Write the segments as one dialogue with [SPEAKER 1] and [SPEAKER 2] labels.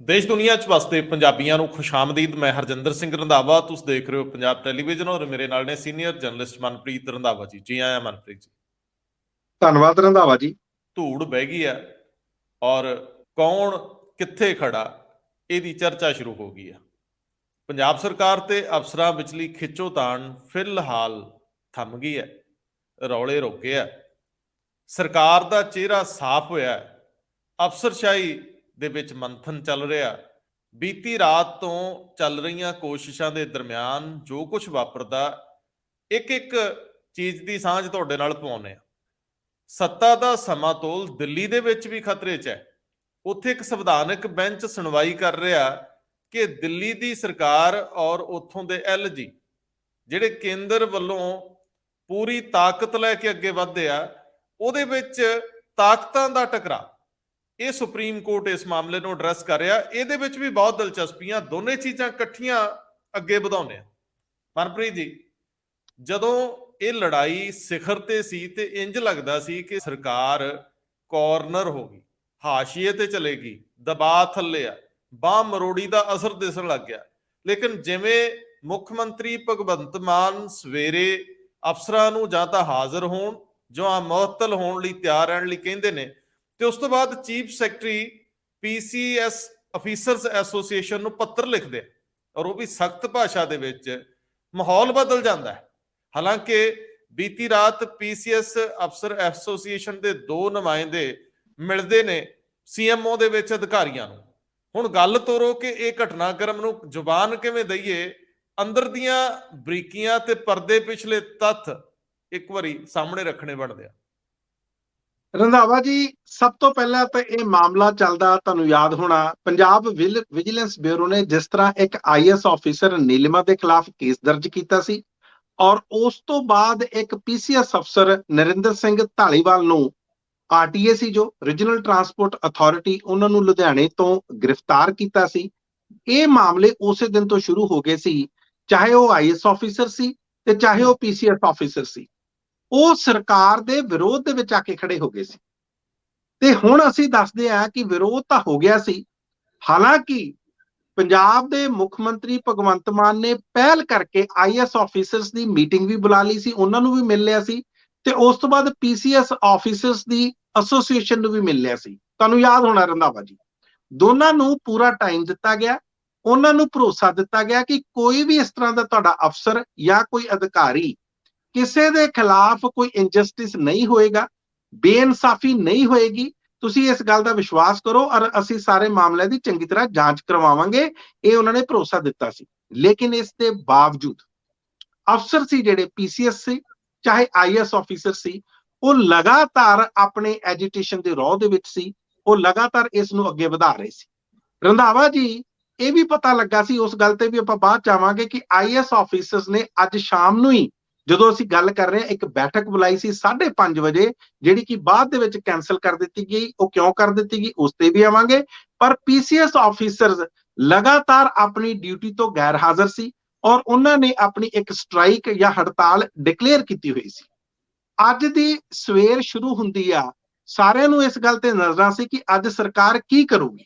[SPEAKER 1] ਦੇਸ਼ ਦੁਨੀਆ 'ਚ ਵਸਦੇ ਪੰਜਾਬੀਆਂ ਨੂੰ ਖੁਸ਼ਾਮਦੀਦ। ਮੈਂ ਹਰਜਿੰਦਰ ਸਿੰਘ ਰੰਧਾਵਾ, ਤੁਸੀਂ ਦੇਖ ਰਹੇ ਹੋ ਪੰਜਾਬ ਟੈਲੀਵਿਜ਼ਨ ਔਰ ਮੇਰੇ ਨਾਲ ਨੇ ਸੀਨੀਅਰ ਜਰਨਲਿਸਟ ਮਨਪ੍ਰੀਤ ਰੰਧਾਵਾ ਜੀ। ਜੀ ਆਇਆਂ ਮਨਪ੍ਰੀਤ ਜੀ।
[SPEAKER 2] ਧੰਨਵਾਦ ਰੰਧਾਵਾ ਜੀ।
[SPEAKER 1] ਧੂੜ ਬਹਿ ਗਈ ਹੈ ਔਰ ਕੌਣ ਕਿੱਥੇ ਖੜਾ ਇਹਦੀ ਚਰਚਾ ਸ਼ੁਰੂ ਹੋ ਗਈ ਹੈ। ਪੰਜਾਬ ਸਰਕਾਰ ਤੇ ਅਫਸਰਾਂ ਵਿਚਲੀ ਖਿੱਚੋਤਾਣ ਫਿਲਹਾਲ ਥੰਮ ਗਈ ਹੈ, ਰੌਲੇ ਰੁਕੇ ਆ, ਸਰਕਾਰ ਦਾ ਚਿਹਰਾ ਸਾਫ਼ ਹੋਇਆ, ਅਫਸਰਸ਼ਾਹੀ ਦੇ ਵਿੱਚ ਮੰਥਨ ਚੱਲ ਰਿਹਾ। ਬੀਤੀ ਰਾਤ ਤੋਂ ਚੱਲ ਰਹੀਆਂ ਕੋਸ਼ਿਸ਼ਾਂ ਦੇ ਦਰਮਿਆਨ ਜੋ ਕੁਝ ਵਾਪਰਦਾ, ਇੱਕ ਇੱਕ ਚੀਜ਼ ਦੀ ਸਾਂਝ ਤੁਹਾਡੇ ਨਾਲ ਪਵਾਉਂਦੇ ਆ। ਸੱਤਾ ਦਾ ਸਮਾਤੋਲ ਦਿੱਲੀ ਦੇ ਵਿੱਚ ਵੀ ਖਤਰੇ 'ਚ ਹੈ। ਉੱਥੇ ਇੱਕ ਸੰਵਿਧਾਨਕ ਬੈਂਚ ਸੁਣਵਾਈ ਕਰ ਰਿਹਾ ਕਿ ਦਿੱਲੀ ਦੀ ਸਰਕਾਰ ਔਰ ਉੱਥੋਂ ਦੇ ਐਲਜੀ ਜਿਹੜੇ ਕੇਂਦਰ ਵੱਲੋਂ ਪੂਰੀ ਤਾਕਤ ਲੈ ਕੇ ਅੱਗੇ ਵਧਦੇ ਆ, ਉਹਦੇ ਵਿੱਚ ਤਾਕਤਾਂ ਦਾ ਟਕਰਾਅ। ਇਹ ਸੁਪਰੀਮ ਕੋਰਟ ਇਸ ਮਾਮਲੇ ਨੂੰ ਐਡਰੈਸ ਕਰ ਰਿਹਾ। ਇਹਦੇ ਵਿੱਚ ਵੀ ਬਹੁਤ ਦਿਲਚਸਪੀਆਂ, ਦੋਨੇ ਚੀਜ਼ਾਂ ਇਕੱਠੀਆਂ ਅੱਗੇ ਵਧਾਉਂਦੇ ਆ। ਮਨਪ੍ਰੀਤ ਜੀ, ਜਦੋਂ ਇਹ ਲੜਾਈ ਸਿਖਰ ਤੇ ਸੀ ਤੇ ਇੰਜ ਲੱਗਦਾ ਸੀ ਕਿ ਸਰਕਾਰ ਕਾਰਨਰ ਹੋ ਗਈ, ਹਾਸ਼ੀਏ ਤੇ ਚਲੇਗੀ, ਦਬਾਅ ਥੱਲੇ ਆ, ਬਾਹ ਮਰੋੜੀ ਦਾ ਅਸਰ ਦਿਸਣ ਲੱਗ ਗਿਆ। ਲੇਕਿਨ ਜਿਵੇਂ ਮੁੱਖ ਮੰਤਰੀ ਭਗਵੰਤ ਮਾਨ ਸਵੇਰੇ ਅਫਸਰਾਂ ਨੂੰ ਜਾਂ ਤਾਂ ਹਾਜ਼ਰ ਹੋਣ ਜਾਂ ਮੁਅੱਤਲ ਹੋਣ ਲਈ ਤਿਆਰ ਰਹਿਣ ਲਈ ਕਹਿੰਦੇ ਨੇ, ਤੇ ਉਸ ਤੋਂ ਬਾਅਦ chief secretary PCS officers association ਨੂੰ ਪੱਤਰ ਲਿਖਦੇ ਔਰ ਉਹ ਵੀ ਸਖਤ ਭਾਸ਼ਾ ਦੇ ਵਿੱਚ, ਮਾਹੌਲ ਬਦਲ ਜਾਂਦਾ ਹੈ। ਹਾਲਾਂਕਿ ਬੀਤੀ ਰਾਤ PCS ਅਫਸਰ ਐਸੋਸੀਏਸ਼ਨ ਦੇ 2 ਨੁਮਾਇੰਦੇ ਮਿਲਦੇ ਨੇ CMO ਦੇ ਵਿੱਚ ਅਧਿਕਾਰੀਆਂ ਨੂੰ। ਹੁਣ ਗੱਲ ਤੋਰੋ ਕਿ ਇਹ ਘਟਨਾਕ੍ਰਮ ਨੂੰ ਜ਼ੁਬਾਨ ਕਿਵੇਂ ਦਈਏ। ਅੰਦਰ ਦੀਆਂ ਬਰੀਕੀਆਂ ਤੇ ਪਰਦੇ ਪਿਛਲੇ ਤੱਥ ਇੱਕ ਵਾਰੀ ਸਾਹਮਣੇ ਰੱਖਣੇ ਬਣਦੇ ਆ।
[SPEAKER 2] ਰੰਧਾਵਾ ਜੀ, ਸਭ ਤੋਂ ਪਹਿਲਾਂ ਤਾਂ ਇਹ ਮਾਮਲਾ ਚੱਲਦਾ, ਤੁਹਾਨੂੰ ਯਾਦ ਹੋਣਾ, ਪੰਜਾਬ ਵਿਜੀਲੈਂਸ ਬਿਊਰੋ ਨੇ ਜਿਸ ਤਰ੍ਹਾਂ ਇੱਕ IAS ਆਫੀਸਰ ਨੀਲਿਮਾ ਦੇ ਖਿਲਾਫ ਕੇਸ ਦਰਜ ਕੀਤਾ ਸੀ, ਔਰ ਉਸ ਤੋਂ ਬਾਅਦ ਇੱਕ PCS ਅਫਸਰ ਨਰਿੰਦਰ ਸਿੰਘ ਢਾਲੀਵਾਲ ਨੂੰ RTA ਸੀ ਜੋ ਰੀਜਨਲ ਟਰਾਂਸਪੋਰਟ ਅਥਾਰਟੀ, ਉਹਨਾਂ ਨੂੰ ਲੁਧਿਆਣੇ ਤੋਂ ਗ੍ਰਿਫਤਾਰ ਕੀਤਾ ਸੀ। ਇਹ ਮਾਮਲੇ ਉਸੇ ਦਿਨ ਤੋਂ ਸ਼ੁਰੂ ਹੋ ਗਏ ਸੀ, ਚਾਹੇ ਉਹ IAS ਆਫੀਸਰ ਸੀ ਤੇ ਚਾਹੇ ਉਹ PCS ਆਫੀਸਰ ਸੀ। ਉਹ ਸਰਕਾਰ ਦੇ ਵਿਰੋਧ ਦੇ ਵਿੱਚ ਆ ਕੇ ਖੜੇ ਹੋ ਗਏ ਸੀ। ਤੇ ਹੁਣ ਅਸੀਂ ਦੱਸਦੇ ਆ ਕਿ ਵਿਰੋਧ ਤਾਂ ਹੋ ਗਿਆ ਸੀ। ਹਾਲਾਂਕਿ ਪੰਜਾਬ ਦੇ ਮੁੱਖ ਮੰਤਰੀ ਭਗਵੰਤ ਮਾਨ ਨੇ ਪਹਿਲ ਕਰਕੇ IAS ਆਫੀਸਰਸ ਦੀ ਮੀਟਿੰਗ ਵੀ ਬੁਲਾ ਲਈ ਸੀ, ਉਹਨਾਂ ਨੂੰ ਵੀ ਮਿਲ ਲਿਆ ਸੀ, ਤੇ ਉਸ ਤੋਂ ਬਾਅਦ PCS ਆਫੀਸਰਸ ਦੀ ਐਸੋਸੀਏਸ਼ਨ ਨੂੰ ਵੀ ਮਿਲ ਲਿਆ ਸੀ। ਤੁਹਾਨੂੰ ਯਾਦ ਹੋਣਾ ਰੰਧਾਵਾ ਜੀ, ਦੋਨਾਂ ਨੂੰ ਪੂਰਾ ਟਾਈਮ ਦਿੱਤਾ ਗਿਆ। ਉਹਨਾਂ ਨੂੰ ਭਰੋਸਾ ਦਿੱਤਾ ਗਿਆ ਕਿ ਕੋਈ ਵੀ ਇਸ ਤਰ੍ਹਾਂ ਦਾ ਤੁਹਾਡਾ ਅਫਸਰ ਜਾਂ ਕੋਈ ਅਧਿਕਾਰੀ, ਕਿਸੇ ਦੇ ਖਿਲਾਫ ਕੋਈ ਇਨਜਸਟਿਸ ਨਹੀਂ ਹੋਏਗਾ, ਬੇਇਨਸਾਫੀ ਨਹੀਂ ਹੋਏਗੀ, ਤੁਸੀਂ ਇਸ ਗੱਲ ਦਾ ਵਿਸ਼ਵਾਸ ਕਰੋ ਔਰ ਅਸੀਂ ਸਾਰੇ ਮਾਮਲੇ ਦੀ ਚੰਗੀ ਤਰ੍ਹਾਂ ਜਾਂਚ ਕਰਵਾਵਾਂਗੇ। ਇਹ ਉਹਨਾਂ ਨੇ ਭਰੋਸਾ ਦਿੱਤਾ ਸੀ। ਲੇਕਿਨ ਇਸ ਦੇ ਬਾਵਜੂਦ ਅਫਸਰ ਸੀ ਜਿਹੜੇ PCS ਸੀ ਚਾਹੇ IAS ਆਫੀਸਰ ਸੀ, ਉਹ ਲਗਾਤਾਰ ਆਪਣੇ ਐਜੀਟੇਸ਼ਨ ਦੇ ਰੌਹ ਦੇ ਵਿੱਚ ਸੀ। ਉਹ ਲਗਾਤਾਰ ਇਸ ਨੂੰ ਅੱਗੇ ਵਧਾ ਰਹੇ ਸੀ। ਰੰਧਾਵਾ ਜੀ, ਇਹ ਵੀ ਪਤਾ ਲੱਗਾ ਸੀ, ਉਸ ਗੱਲ ਤੇ ਵੀ ਆਪਾਂ ਬਾਅਦ ਚਾਹਾਂਗੇ, ਕਿ IAS ਆਫੀਸਰਸ ਨੇ ਅੱਜ ਸ਼ਾਮ ਨੂੰ ਹੀ, ਜਦੋਂ ਅਸੀਂ ਗੱਲ ਕਰ ਰਹੇ ਹਾਂ, ਇੱਕ ਬੈਠਕ ਬੁਲਾਈ ਸੀ 5:30 ਵਜੇ, ਜਿਹੜੀ ਕਿ ਬਾਅਦ ਦੇ ਵਿੱਚ ਕੈਂਸਲ ਕਰ ਦਿੱਤੀ ਗਈ। ਉਹ ਕਿਉਂ ਕਰ ਦਿੱਤੀ ਗਈ ਉਸ ਤੇ ਵੀ ਆਵਾਂਗੇ। ਪਰ PCS ਆਫੀਸਰਸ ਲਗਾਤਾਰ ਆਪਣੀ ਡਿਊਟੀ ਤੋਂ ਗੈਰ ਹਾਜ਼ਰ ਸੀ ਔਰ ਉਹਨਾਂ ਨੇ ਆਪਣੀ ਇੱਕ ਸਟ੍ਰਾਈਕ ਜਾਂ ਹੜਤਾਲ ਡਿਕਲੇਅਰ ਕੀਤੀ ਹੋਈ ਸੀ। ਅੱਜ ਦੀ ਸਵੇਰ ਸ਼ੁਰੂ ਹੁੰਦੀ ਆ, ਸਾਰਿਆਂ ਨੂੰ ਇਸ ਗੱਲ ਤੇ ਨਜ਼ਰਾਂ ਸੀ ਕਿ ਅੱਜ ਸਰਕਾਰ ਕੀ ਕਰੂਗੀ,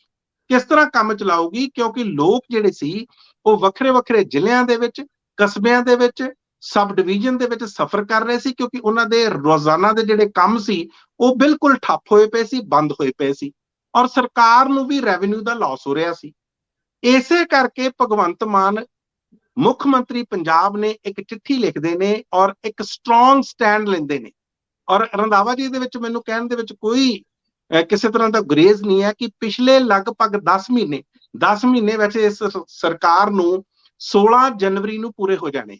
[SPEAKER 2] ਕਿਸ ਤਰ੍ਹਾਂ ਕੰਮ ਚਲਾਊਗੀ, ਕਿਉਂਕਿ ਲੋਕ ਜਿਹੜੇ ਸੀ ਉਹ ਵੱਖਰੇ ਵੱਖਰੇ ਜ਼ਿਲ੍ਹਿਆਂ ਦੇ ਵਿੱਚ, ਕਸਬਿਆਂ ਦੇ ਵਿੱਚ, ਸਬ ਡਿਵੀਜ਼ਨ ਦੇ ਵਿੱਚ ਸਫ਼ਰ ਕਰ ਰਹੇ ਸੀ, ਕਿਉਂਕਿ ਉਹਨਾਂ ਦੇ ਰੋਜ਼ਾਨਾ ਦੇ ਜਿਹੜੇ ਕੰਮ ਸੀ ਉਹ ਬਿਲਕੁਲ ਠੱਪ ਹੋਏ ਪਏ ਸੀ, ਬੰਦ ਹੋਏ ਪਏ ਸੀ, ਔਰ ਸਰਕਾਰ ਨੂੰ ਵੀ ਰੈਵਨਿਊ ਦਾ ਲਾਸ ਹੋ ਰਿਹਾ ਸੀ। ਇਸੇ ਕਰਕੇ ਭਗਵੰਤ ਮਾਨ ਮੁੱਖ ਮੰਤਰੀ ਪੰਜਾਬ ਨੇ ਇੱਕ ਚਿੱਠੀ ਲਿਖਦੇ ਨੇ ਔਰ ਇੱਕ ਸਟਰੋਂਗ ਸਟੈਂਡ ਲੈਂਦੇ ਨੇ। ਔਰ ਰੰਧਾਵਾ ਜੀ, ਇਹਦੇ ਵਿੱਚ ਮੈਨੂੰ ਕਹਿਣ ਦੇ ਵਿੱਚ ਕੋਈ ਕਿਸੇ ਤਰ੍ਹਾਂ ਦਾ ਗੁਰੇਜ਼ ਨਹੀਂ ਹੈ ਕਿ ਪਿਛਲੇ ਲਗਭਗ 10 ਮਹੀਨੇ ਵਿੱਚ ਇਸ ਸਰਕਾਰ ਨੂੰ 16 ਜਨਵਰੀ ਨੂੰ ਪੂਰੇ ਹੋ ਜਾਣੇ।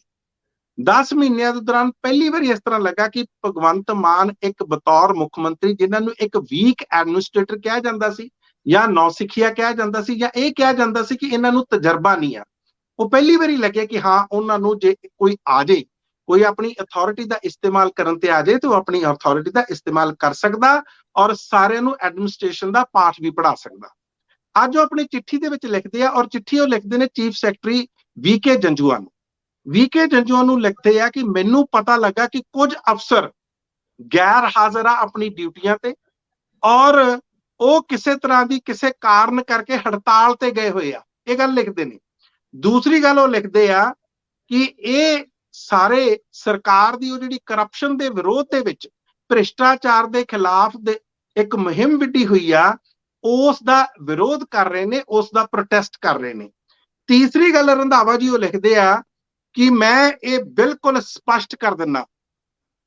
[SPEAKER 2] 10 ਮਹੀਨਿਆਂ ਦੇ ਦੌਰਾਨ ਪਹਿਲੀ ਵਾਰੀ ਇਸ ਤਰ੍ਹਾਂ ਲੱਗਾ ਕਿ ਭਗਵੰਤ ਮਾਨ ਇੱਕ ਬਤੌਰ ਮੁੱਖ ਮੰਤਰੀ, ਜਿਨ੍ਹਾਂ ਨੂੰ ਇੱਕ ਵੀਕ ਐਡਮਿਨਿਸਟ੍ਰੇਟਰ ਕਿਹਾ ਜਾਂਦਾ ਸੀ ਜਾਂ ਨੌਸਿੱਖਿਆ ਕਿਹਾ ਜਾਂਦਾ ਸੀ ਜਾਂ ਇਹ ਕਿਹਾ ਜਾਂਦਾ ਸੀ ਕਿ ਇਹਨਾਂ ਨੂੰ ਤਜਰਬਾ ਨਹੀਂ ਆ, ਉਹ ਪਹਿਲੀ ਵਾਰੀ ਲੱਗਿਆ ਕਿ ਹਾਂ, ਉਹਨਾਂ ਨੂੰ ਜੇ ਕੋਈ ਆ ਜੇ, ਕੋਈ ਆਪਣੀ ਅਥਾਰਟੀ ਦਾ ਇਸਤੇਮਾਲ ਕਰਨ ਤੇ ਆ ਜਾਏ, ਤੇ ਉਹ ਆਪਣੀ ਅਥਾਰਟੀ ਦਾ ਇਸਤੇਮਾਲ ਕਰ ਸਕਦਾ ਔਰ ਸਾਰਿਆਂ ਨੂੰ ਐਡਮਿਨਿਸਟ੍ਰੇਸ਼ਨ ਦਾ ਪਾਠ ਵੀ ਪੜ੍ਹਾ ਸਕਦਾ। ਅੱਜ ਉਹ ਆਪਣੀ ਚਿੱਠੀ ਦੇ ਵਿੱਚ ਲਿਖਦੇ ਆ, ਔਰ ਚਿੱਠੀ ਉਹ ਲਿਖਦੇ ਨੇ ਚੀਫ ਸੈਕਟਰੀ VK ਜੰਜੂਆ ਨੂੰ। VK ਜੰਜੂਆ ਨੂੰ ਲਿਖਦੇ ਆ ਕਿ ਮੈਨੂੰ ਪਤਾ ਲੱਗਾ ਕਿ ਕੁਝ ਅਫਸਰ ਗੈਰ ਹਾਜ਼ਰ ਆ ਆਪਣੀ ਡਿਊਟੀਆਂ ਤੇ, ਔਰ ਉਹ ਕਿਸੇ ਤਰ੍ਹਾਂ ਦੀ ਕਿਸੇ ਕਾਰਨ ਕਰਕੇ ਹੜਤਾਲ ਤੇ ਗਏ ਹੋਏ ਆ, ਇਹ ਗੱਲ ਲਿਖਦੇ ਨੇ। ਦੂਸਰੀ ਗੱਲ ਉਹ ਲਿਖਦੇ ਆ ਕਿ ਇਹ ਸਾਰੇ ਸਰਕਾਰ ਦੀ ਉਹ ਜਿਹੜੀ ਕਰਪਸ਼ਨ ਦੇ ਵਿਰੋਧ ਦੇ ਵਿੱਚ, ਭ੍ਰਿਸ਼ਟਾਚਾਰ ਦੇ ਖਿਲਾਫ ਦੇ ਇੱਕ ਮੁਹਿੰਮ ਵਿੱਢੀ ਹੋਈ ਆ, ਉਸ ਦਾ ਵਿਰੋਧ ਕਰ ਰਹੇ ਨੇ, ਉਸ ਦਾ ਪ੍ਰੋਟੈਸਟ ਕਰ ਰਹੇ ਨੇ। ਤੀਸਰੀ ਗੱਲ ਰੰਧਾਵਾ ਜੀ ਉਹ ਲਿਖਦੇ ਆ ਕਿ ਮੈਂ ਇਹ ਬਿਲਕੁਲ ਸਪਸ਼ਟ ਕਰ ਦਿੰਦਾ,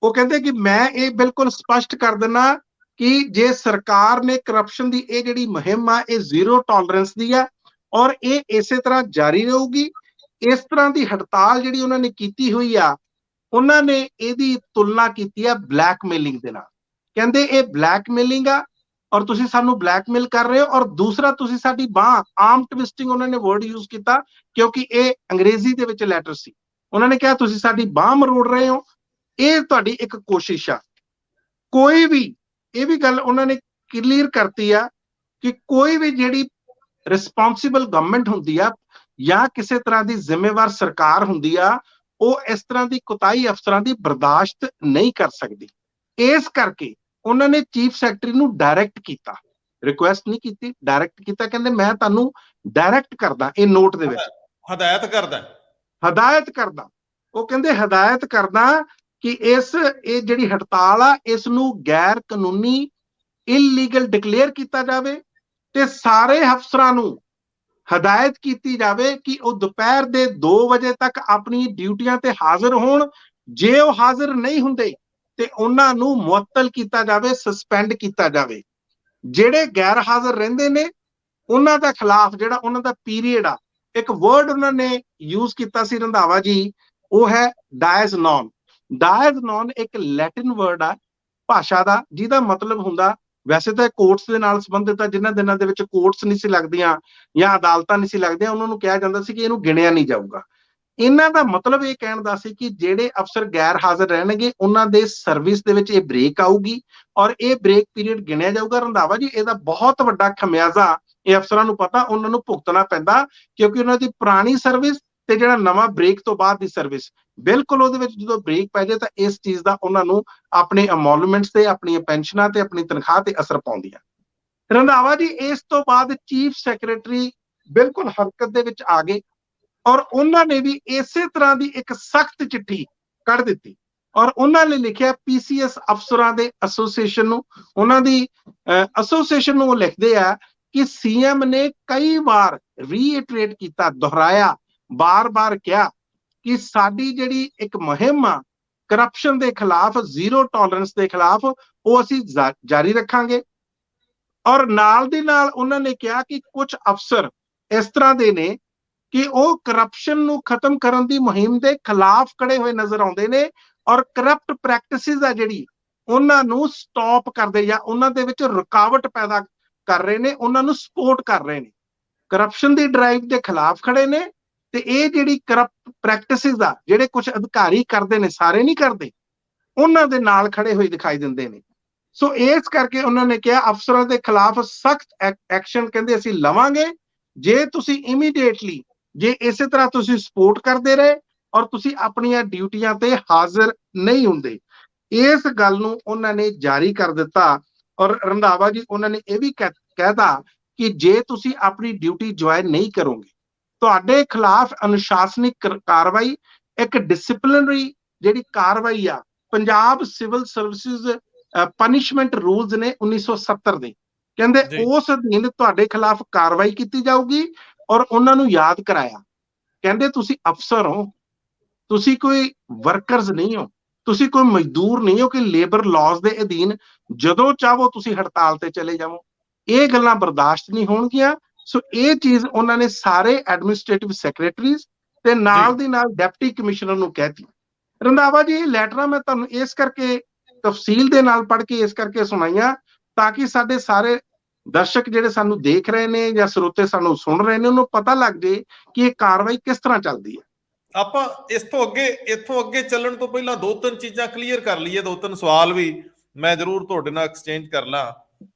[SPEAKER 2] ਉਹ ਕਹਿੰਦੇ ਕਿ ਮੈਂ ਇਹ ਬਿਲਕੁਲ ਸਪਸ਼ਟ ਕਰ ਦਿੰਦਾ ਕਿ ਜੇ ਸਰਕਾਰ ਨੇ ਕਰਪਸ਼ਨ ਦੀ ਇਹ ਜਿਹੜੀ ਮੁਹਿੰਮ ਆ, ਇਹ ਜ਼ੀਰੋ ਟੋਲਰੈਂਸ ਦੀ ਆ ਔਰ ਇਹ ਇਸੇ ਤਰ੍ਹਾਂ ਜਾਰੀ ਰਹੂਗੀ। ਇਸ ਤਰ੍ਹਾਂ ਦੀ ਹੜਤਾਲ ਜਿਹੜੀ ਉਹਨਾਂ ਨੇ ਕੀਤੀ ਹੋਈ ਆ, ਉਹਨਾਂ ਨੇ ਇਹਦੀ ਤੁਲਨਾ ਕੀਤੀ ਆ ਬਲੈਕਮੇਲਿੰਗ ਦੇ ਨਾਲ। ਕਹਿੰਦੇ ਇਹ ਬਲੈਕਮੇਲਿੰਗ ਆ ਔਰ ਤੁਸੀਂ ਸਾਨੂੰ ਬਲੈਕਮੇਲ ਕਰ ਰਹੇ ਹੋ, ਔਰ ਦੂਸਰਾ ਤੁਸੀਂ ਸਾਡੀ ਬਾਹ, ਆਰਮ ਟਵਿਸਟਿੰਗ ਉਹਨਾਂ ਨੇ ਵਰਡ ਯੂਜ਼ ਕੀਤਾ ਕਿਉਂਕਿ ਇਹ ਅੰਗਰੇਜ਼ੀ ਦੇ ਵਿੱਚ ਲੈਟਰ ਸੀ। ਉਹਨਾਂ ਨੇ ਕਿਹਾ ਤੁਸੀਂ ਸਾਡੀ ਬਾਹ ਮਰੋੜ ਰਹੇ ਹੋ, ਇਹ ਤੁਹਾਡੀ ਇੱਕ ਕੋਸ਼ਿਸ਼ ਆ। ਕੋਈ ਵੀ, ਇਹ ਵੀ ਗੱਲ ਉਹਨਾਂ ਨੇ ਕਲੀਅਰ ਕਰਤੀ ਆ ਕਿ ਕੋਈ ਵੀ ਜਿਹੜੀ ਰਿਸਪੌਂਸਿਬਲ ਗਵਰਨਮੈਂਟ ਹੁੰਦੀ ਆ ਜਾਂ ਕਿਸੇ ਤਰ੍ਹਾਂ ਦੀ ਜ਼ਿੰਮੇਵਾਰ ਸਰਕਾਰ ਹੁੰਦੀ ਆ, ਉਹ ਇਸ ਤਰ੍ਹਾਂ ਦੀ ਕੁਤਾਹੀ ਅਫਸਰਾਂ ਦੀ ਬਰਦਾਸ਼ਤ ਨਹੀਂ ਕਰ ਸਕਦੀ। ਇਸ ਕਰਕੇ ਉਹਨਾਂ ਨੇ ਚੀਫ ਸੈਕਟਰੀ ਨੂੰ ਡਾਇਰੈਕਟ ਕੀਤਾ, ਰਿਕੁਐਸਟ ਨਹੀਂ ਕੀਤੀ, ਡਾਇਰੈਕਟ ਕੀਤਾ। ਕਹਿੰਦੇ ਮੈਂ ਤੁਹਾਨੂੰ ਡਾਇਰੈਕਟ ਕਰਦਾ, ਇਹ ਨੋਟ ਦੇ ਵਿੱਚ
[SPEAKER 1] ਹਦਾਇਤ ਕਰਦਾ। ਉਹ ਕਹਿੰਦੇ ਹਦਾਇਤ ਕਰਦਾ ਕਿ ਇਹ ਜਿਹੜੀ ਹੜਤਾਲ ਆ, ਇਸ ਨੂੰ ਗੈਰ ਕਾਨੂੰਨੀ, ਇਲੀਗਲ ਡਿਕਲੇਅਰ ਕੀਤਾ ਜਾਵੇ ਤੇ ਸਾਰੇ ਅਫਸਰਾਂ ਨੂੰ ਹਦਾਇਤ ਕੀਤੀ ਜਾਵੇ ਕਿ ਉਹ ਦੁਪਹਿਰ ਦੇ 2 ਵਜੇ ਤੱਕ ਆਪਣੀ ਡਿਊਟੀਆਂ ਤੇ ਹਾਜ਼ਰ ਹੋਣ। ਜੇ ਉਹ ਹਾਜ਼ਰ ਨਹੀਂ ਹੁੰਦੇ ਤੇ ਉਹਨਾਂ ਨੂੰ ਮੁਅੱਤਲ ਕੀਤਾ ਜਾਵੇ, ਸਸਪੈਂਡ ਕੀਤਾ ਜਾਵੇ। ਜਿਹੜੇ ਗੈਰ ਹਾਜ਼ਰ ਰਹਿੰਦੇ ਨੇ ਉਹਨਾਂ ਦਾ ਖਿਲਾਫ ਜਿਹੜਾ ਉਹਨਾਂ ਦਾ ਪੀਰੀਅਡ ਆ, ਇੱਕ ਵਰਡ ਉਹਨਾਂ ਨੇ ਯੂਜ਼ ਕੀਤਾ ਸੀ ਰੰਧਾਵਾ ਜੀ, ਉਹ ਹੈ ਡਾਇਜ਼ ਨੌਨ। ਡਾਇਜ਼ ਨੌਨ ਇੱਕ ਲੈਟਿਨ ਵਰਡ ਆ ਭਾਸ਼ਾ ਦਾ, ਜਿਹਦਾ ਮਤਲਬ ਹੁੰਦਾ, ਵੈਸੇ ਤਾਂ ਕੋਰਟਸ ਦੇ ਨਾਲ ਸੰਬੰਧਿਤ ਆ, ਜਿਨ੍ਹਾਂ ਦਿਨਾਂ ਦੇ ਵਿੱਚ ਕੋਰਟਸ ਨਹੀਂ ਸੀ ਲੱਗਦੀਆਂ ਜਾਂ ਅਦਾਲਤਾਂ ਨਹੀਂ ਸੀ ਲੱਗਦੀਆਂ, ਉਹਨਾਂ ਨੂੰ ਕਿਹਾ ਜਾਂਦਾ ਸੀ ਕਿ ਇਹਨੂੰ ਗਿਣਿਆ ਨਹੀਂ ਜਾਊਗਾ। ਇਹਨਾਂ ਦਾ ਮਤਲਬ ਇਹ ਕਹਿਣ ਦਾ ਸੀ ਕਿ ਜਿਹੜੇ ਅਫਸਰ ਗੈਰ ਹਾਜ਼ਰ ਰਹਿਣਗੇ ਉਹਨਾਂ ਦੇ ਸਰਵਿਸ ਦੇ ਵਿੱਚ ਇਹ ਬ੍ਰੇਕ ਆਊਗੀ ਔਰ ਇਹ ਬ੍ਰੇਕ ਪੀਰੀਅਡ ਗਿਣਿਆ ਜਾਊਗਾ। ਰੰਧਾਵਾ ਜੀ, ਇਹਦਾ ਬਹੁਤ ਵੱਡਾ ਖਮਿਆਜ਼ਾ ਇਹ ਅਫਸਰਾਂ ਨੂੰ ਪਤਾ, ਉਹਨਾਂ ਨੂੰ ਭੁਗਤਣਾ ਪੈਂਦਾ ਕਿਉਂਕਿ ਉਹਨਾਂ ਦੀ ਪੁਰਾਣੀ ਸਰਵਿਸ ਤੇ ਜਿਹੜਾ ਨਵਾਂ ਬ੍ਰੇਕ ਤੋਂ ਬਾਅਦ ਦੀ ਸਰਵਿਸ, ਬਿਲਕੁਲ ਉਹਦੇ ਵਿੱਚ ਜਦੋਂ ਬ੍ਰੇਕ ਪੈ ਜਾਏ ਤਾਂ ਇਸ ਚੀਜ਼ ਦਾ ਉਹਨਾਂ ਨੂੰ ਆਪਣੇ ਅਮੋਲੂਮੈਂਟਸ ਤੇ, ਆਪਣੀਆਂ ਪੈਨਸ਼ਨਾਂ ਤੇ, ਆਪਣੀ ਤਨਖਾਹ ਤੇ ਅਸਰ ਪਾਉਂਦੀਆਂ। ਰੰਧਾਵਾ ਜੀ, ਇਸ ਤੋਂ ਬਾਅਦ ਚੀਫ ਸੈਕਟਰੀ ਬਿਲਕੁਲ ਹਰਕਤ ਦੇ ਵਿੱਚ ਆ ਗਏ ਔਰ ਉਹਨਾਂ ਨੇ ਵੀ ਇਸੇ ਤਰ੍ਹਾਂ ਦੀ ਇੱਕ ਸਖਤ ਚਿੱਠੀ ਕੱਢ ਦਿੱਤੀ ਔਰ ਉਹਨਾਂ ਨੇ ਲਿਖਿਆ ਪੀਸੀਐਸ ਅਫਸਰਾਂ ਦੇ ਐਸੋਸੀਏਸ਼ਨ ਨੂੰ। ਉਹਨਾਂ ਦੀ ਐਸੋਸੀਏਸ਼ਨ ਨੂੰ ਉਹ ਲਿਖਦੇ ਆ ਕਿ ਸੀਐਮ ਨੇ ਕਈ ਵਾਰ ਰੀਇਟਰੇਟ ਕੀਤਾ, ਦੁਹਰਾਇਆ, ਬਾਰ-ਬਾਰ ਕਿਹਾ ਕਿ ਸਾਡੀ ਜਿਹੜੀ ਇੱਕ ਮੁਹਿੰਮ ਆ ਕਰਪਸ਼ਨ ਦੇ ਖਿਲਾਫ, ਜ਼ੀਰੋ ਟੋਲਰੈਂਸ ਦੇ ਖਿਲਾਫ, ਉਹ ਅਸੀਂ ਜਾਰੀ ਰੱਖਾਂਗੇ। ਔਰ ਨਾਲ ਦੀ ਨਾਲ ਉਹਨਾਂ ਨੇ ਕਿਹਾ ਕਿ ਕੁਝ ਅਫਸਰ ਇਸ ਤਰ੍ਹਾਂ ਦੇ ਨੇ ਕਿ ਉਹ ਕਰਪਸ਼ਨ ਨੂੰ ਖਤਮ ਕਰਨ ਦੀ ਮੁਹਿੰਮ ਦੇ ਖਿਲਾਫ ਖੜੇ ਹੋਏ ਨਜ਼ਰ ਆਉਂਦੇ ਨੇ ਔਰ ਕਰਪਟ ਪ੍ਰੈਕਟਿਸਿਸ ਆ ਜਿਹੜੀ, ਉਹਨਾਂ ਨੂੰ ਸਟਾਪ ਕਰਦੇ ਜਾਂ ਉਹਨਾਂ ਦੇ ਵਿੱਚ ਰੁਕਾਵਟ ਪੈਦਾ ਕਰ ਰਹੇ ਨੇ, ਉਹਨਾਂ ਨੂੰ ਸਪੋਰਟ ਕਰ ਰਹੇ ਨੇ, ਕਰਪਸ਼ਨ ਦੀ ਡਰਾਈਵ ਦੇ ਖਿਲਾਫ ਖੜੇ ਨੇ। ਤੇ ਇਹ ਜਿਹੜੀ ਕਰਪਟ ਪ੍ਰੈਕਟਿਸਿਸ ਆ ਜਿਹੜੇ ਕੁਝ ਅਧਿਕਾਰੀ ਕਰਦੇ ਨੇ, ਸਾਰੇ ਨਹੀਂ ਕਰਦੇ, ਉਹਨਾਂ ਦੇ ਨਾਲ ਖੜੇ ਹੋਏ ਦਿਖਾਈ ਦਿੰਦੇ ਨੇ। ਸੋ ਇਸ ਕਰਕੇ ਉਹਨਾਂ ਨੇ ਕਿਹਾ ਅਫਸਰਾਂ ਦੇ ਖਿਲਾਫ ਸਖਤ ਐਕਸ਼ਨ ਕਹਿੰਦੇ ਅਸੀਂ ਲਵਾਂਗੇ ਜੇ ਤੁਸੀਂ ਇਮੀਡੀਏਟਲੀ, ਜੇ ਇਸੇ ਤਰ੍ਹਾਂ ਤੁਸੀਂ ਸਪੋਰਟ ਕਰਦੇ ਰਹੇ ਔਰ ਤੁਸੀਂ ਆਪਣੀਆਂ ਡਿਊਟੀਆਂ ਤੇ ਹਾਜ਼ਰ ਨਹੀਂ ਹੁੰਦੇ। ਇਸ ਗੱਲ ਨੂੰ ਉਹਨਾਂ ਨੇ ਜਾਰੀ ਕਰ ਦਿੱਤਾ ਔਰ ਰੰਧਾਵਾ ਜੀ, ਉਹਨਾਂ ਨੇ ਇਹ ਵੀ ਕਹਿਤਾ ਕਿ ਜੇ ਤੁਸੀਂ ਆਪਣੀ ਡਿਊਟੀ ਜੁਆਇਨ ਨਹੀਂ ਕਰੋਗੇ, ਤੁਹਾਡੇ ਖਿਲਾਫ ਅਨੁਸ਼ਾਸਨਿਕ ਕਾਰਵਾਈ, ਇੱਕ ਡਿਸਪਲਿਨਰੀ ਜਿਹੜੀ ਕਾਰਵਾਈ ਆ, Punjab civil services punishment rules ਨੇ 1970 ਦੇ, ਕਹਿੰਦੇ ਉਸ ਅਧੀਨ ਤੁਹਾਡੇ ਖਿਲਾਫ ਕਾਰਵਾਈ ਕੀਤੀ ਜਾਊਗੀ। ਔਰ ਉਹਨਾਂ ਨੂੰ ਯਾਦ ਕਰਾਇਆ, ਕਹਿੰਦੇ ਤੁਸੀਂ ਅਫਸਰ ਹੋ, ਤੁਸੀਂ ਕੋਈ ਵਰਕਰਸ ਨਹੀਂ ਹੋ, ਤੁਸੀਂ ਕੋਈ ਮਜ਼ਦੂਰ ਨਹੀਂ ਹੋ ਕਿ ਲੇਬਰ ਲਾਜ਼ ਦੇ ਅਧੀਨ ਜਦੋਂ ਚਾਹੋ ਤੁਸੀਂ ਹੜਤਾਲ ਤੇ ਚਲੇ ਜਾਵੋ। ਇਹ ਗੱਲਾਂ ਬਰਦਾਸ਼ਤ ਨਹੀਂ ਹੋਣਗੀਆਂ। ਸੋ ਇਹ ਚੀਜ਼ ਉਹਨਾਂ ਨੇ ਸਾਰੇ ਐਡਮਿਨਿਸਟ੍ਰੇਟਿਵ ਸੈਕਟਰੀਜ਼ ਤੇ ਨਾਲ ਦੀ ਨਾਲ ਡਿਪਟੀ ਕਮਿਸ਼ਨਰ ਨੂੰ ਕਹਿਤੀ। ਰੰਧਾਵਾ ਜੀ, ਇਹ ਲੈਟਰਾਂ ਮੈਂ ਤੁਹਾਨੂੰ ਇਸ ਕਰਕੇ ਤਫਸੀਲ ਦੇ ਨਾਲ ਪੜ੍ਹ ਕੇ ਇਸ ਕਰਕੇ ਸੁਣਾਈਆਂ ਤਾਂ ਕਿ ਸਾਡੇ ਸਾਰੇ ਦਰਸ਼ਕ ਜਿਹੜੇ ਸਾਨੂੰ ਦੇਖ ਰਹੇ ਨੇ ਜਾਂ ਸਰੋਤੇ ਸਾਨੂੰ ਸੁਣ ਰਹੇ ਨੇ, ਉਹਨੂੰ ਪਤਾ ਲੱਗ ਜੇ ਕਿ ਇਹ ਕਾਰਵਾਈ ਕਿਸ ਤਰ੍ਹਾਂ ਚੱਲਦੀ ਹੈ। ਆਪਾਂ ਇੱਥੋਂ ਅੱਗੇ ਚੱਲਣ ਤੋਂ ਪਹਿਲਾਂ 2-3 ਚੀਜ਼ਾਂ ਕਲੀਅਰ ਕਰ ਲਈਏ, 2-3 ਸਵਾਲ ਵੀ ਮੈਂ ਜ਼ਰੂਰ ਤੁਹਾਡੇ ਨਾਲ ਐਕਸਚੇਂਜ ਕਰ ਲਾਂ।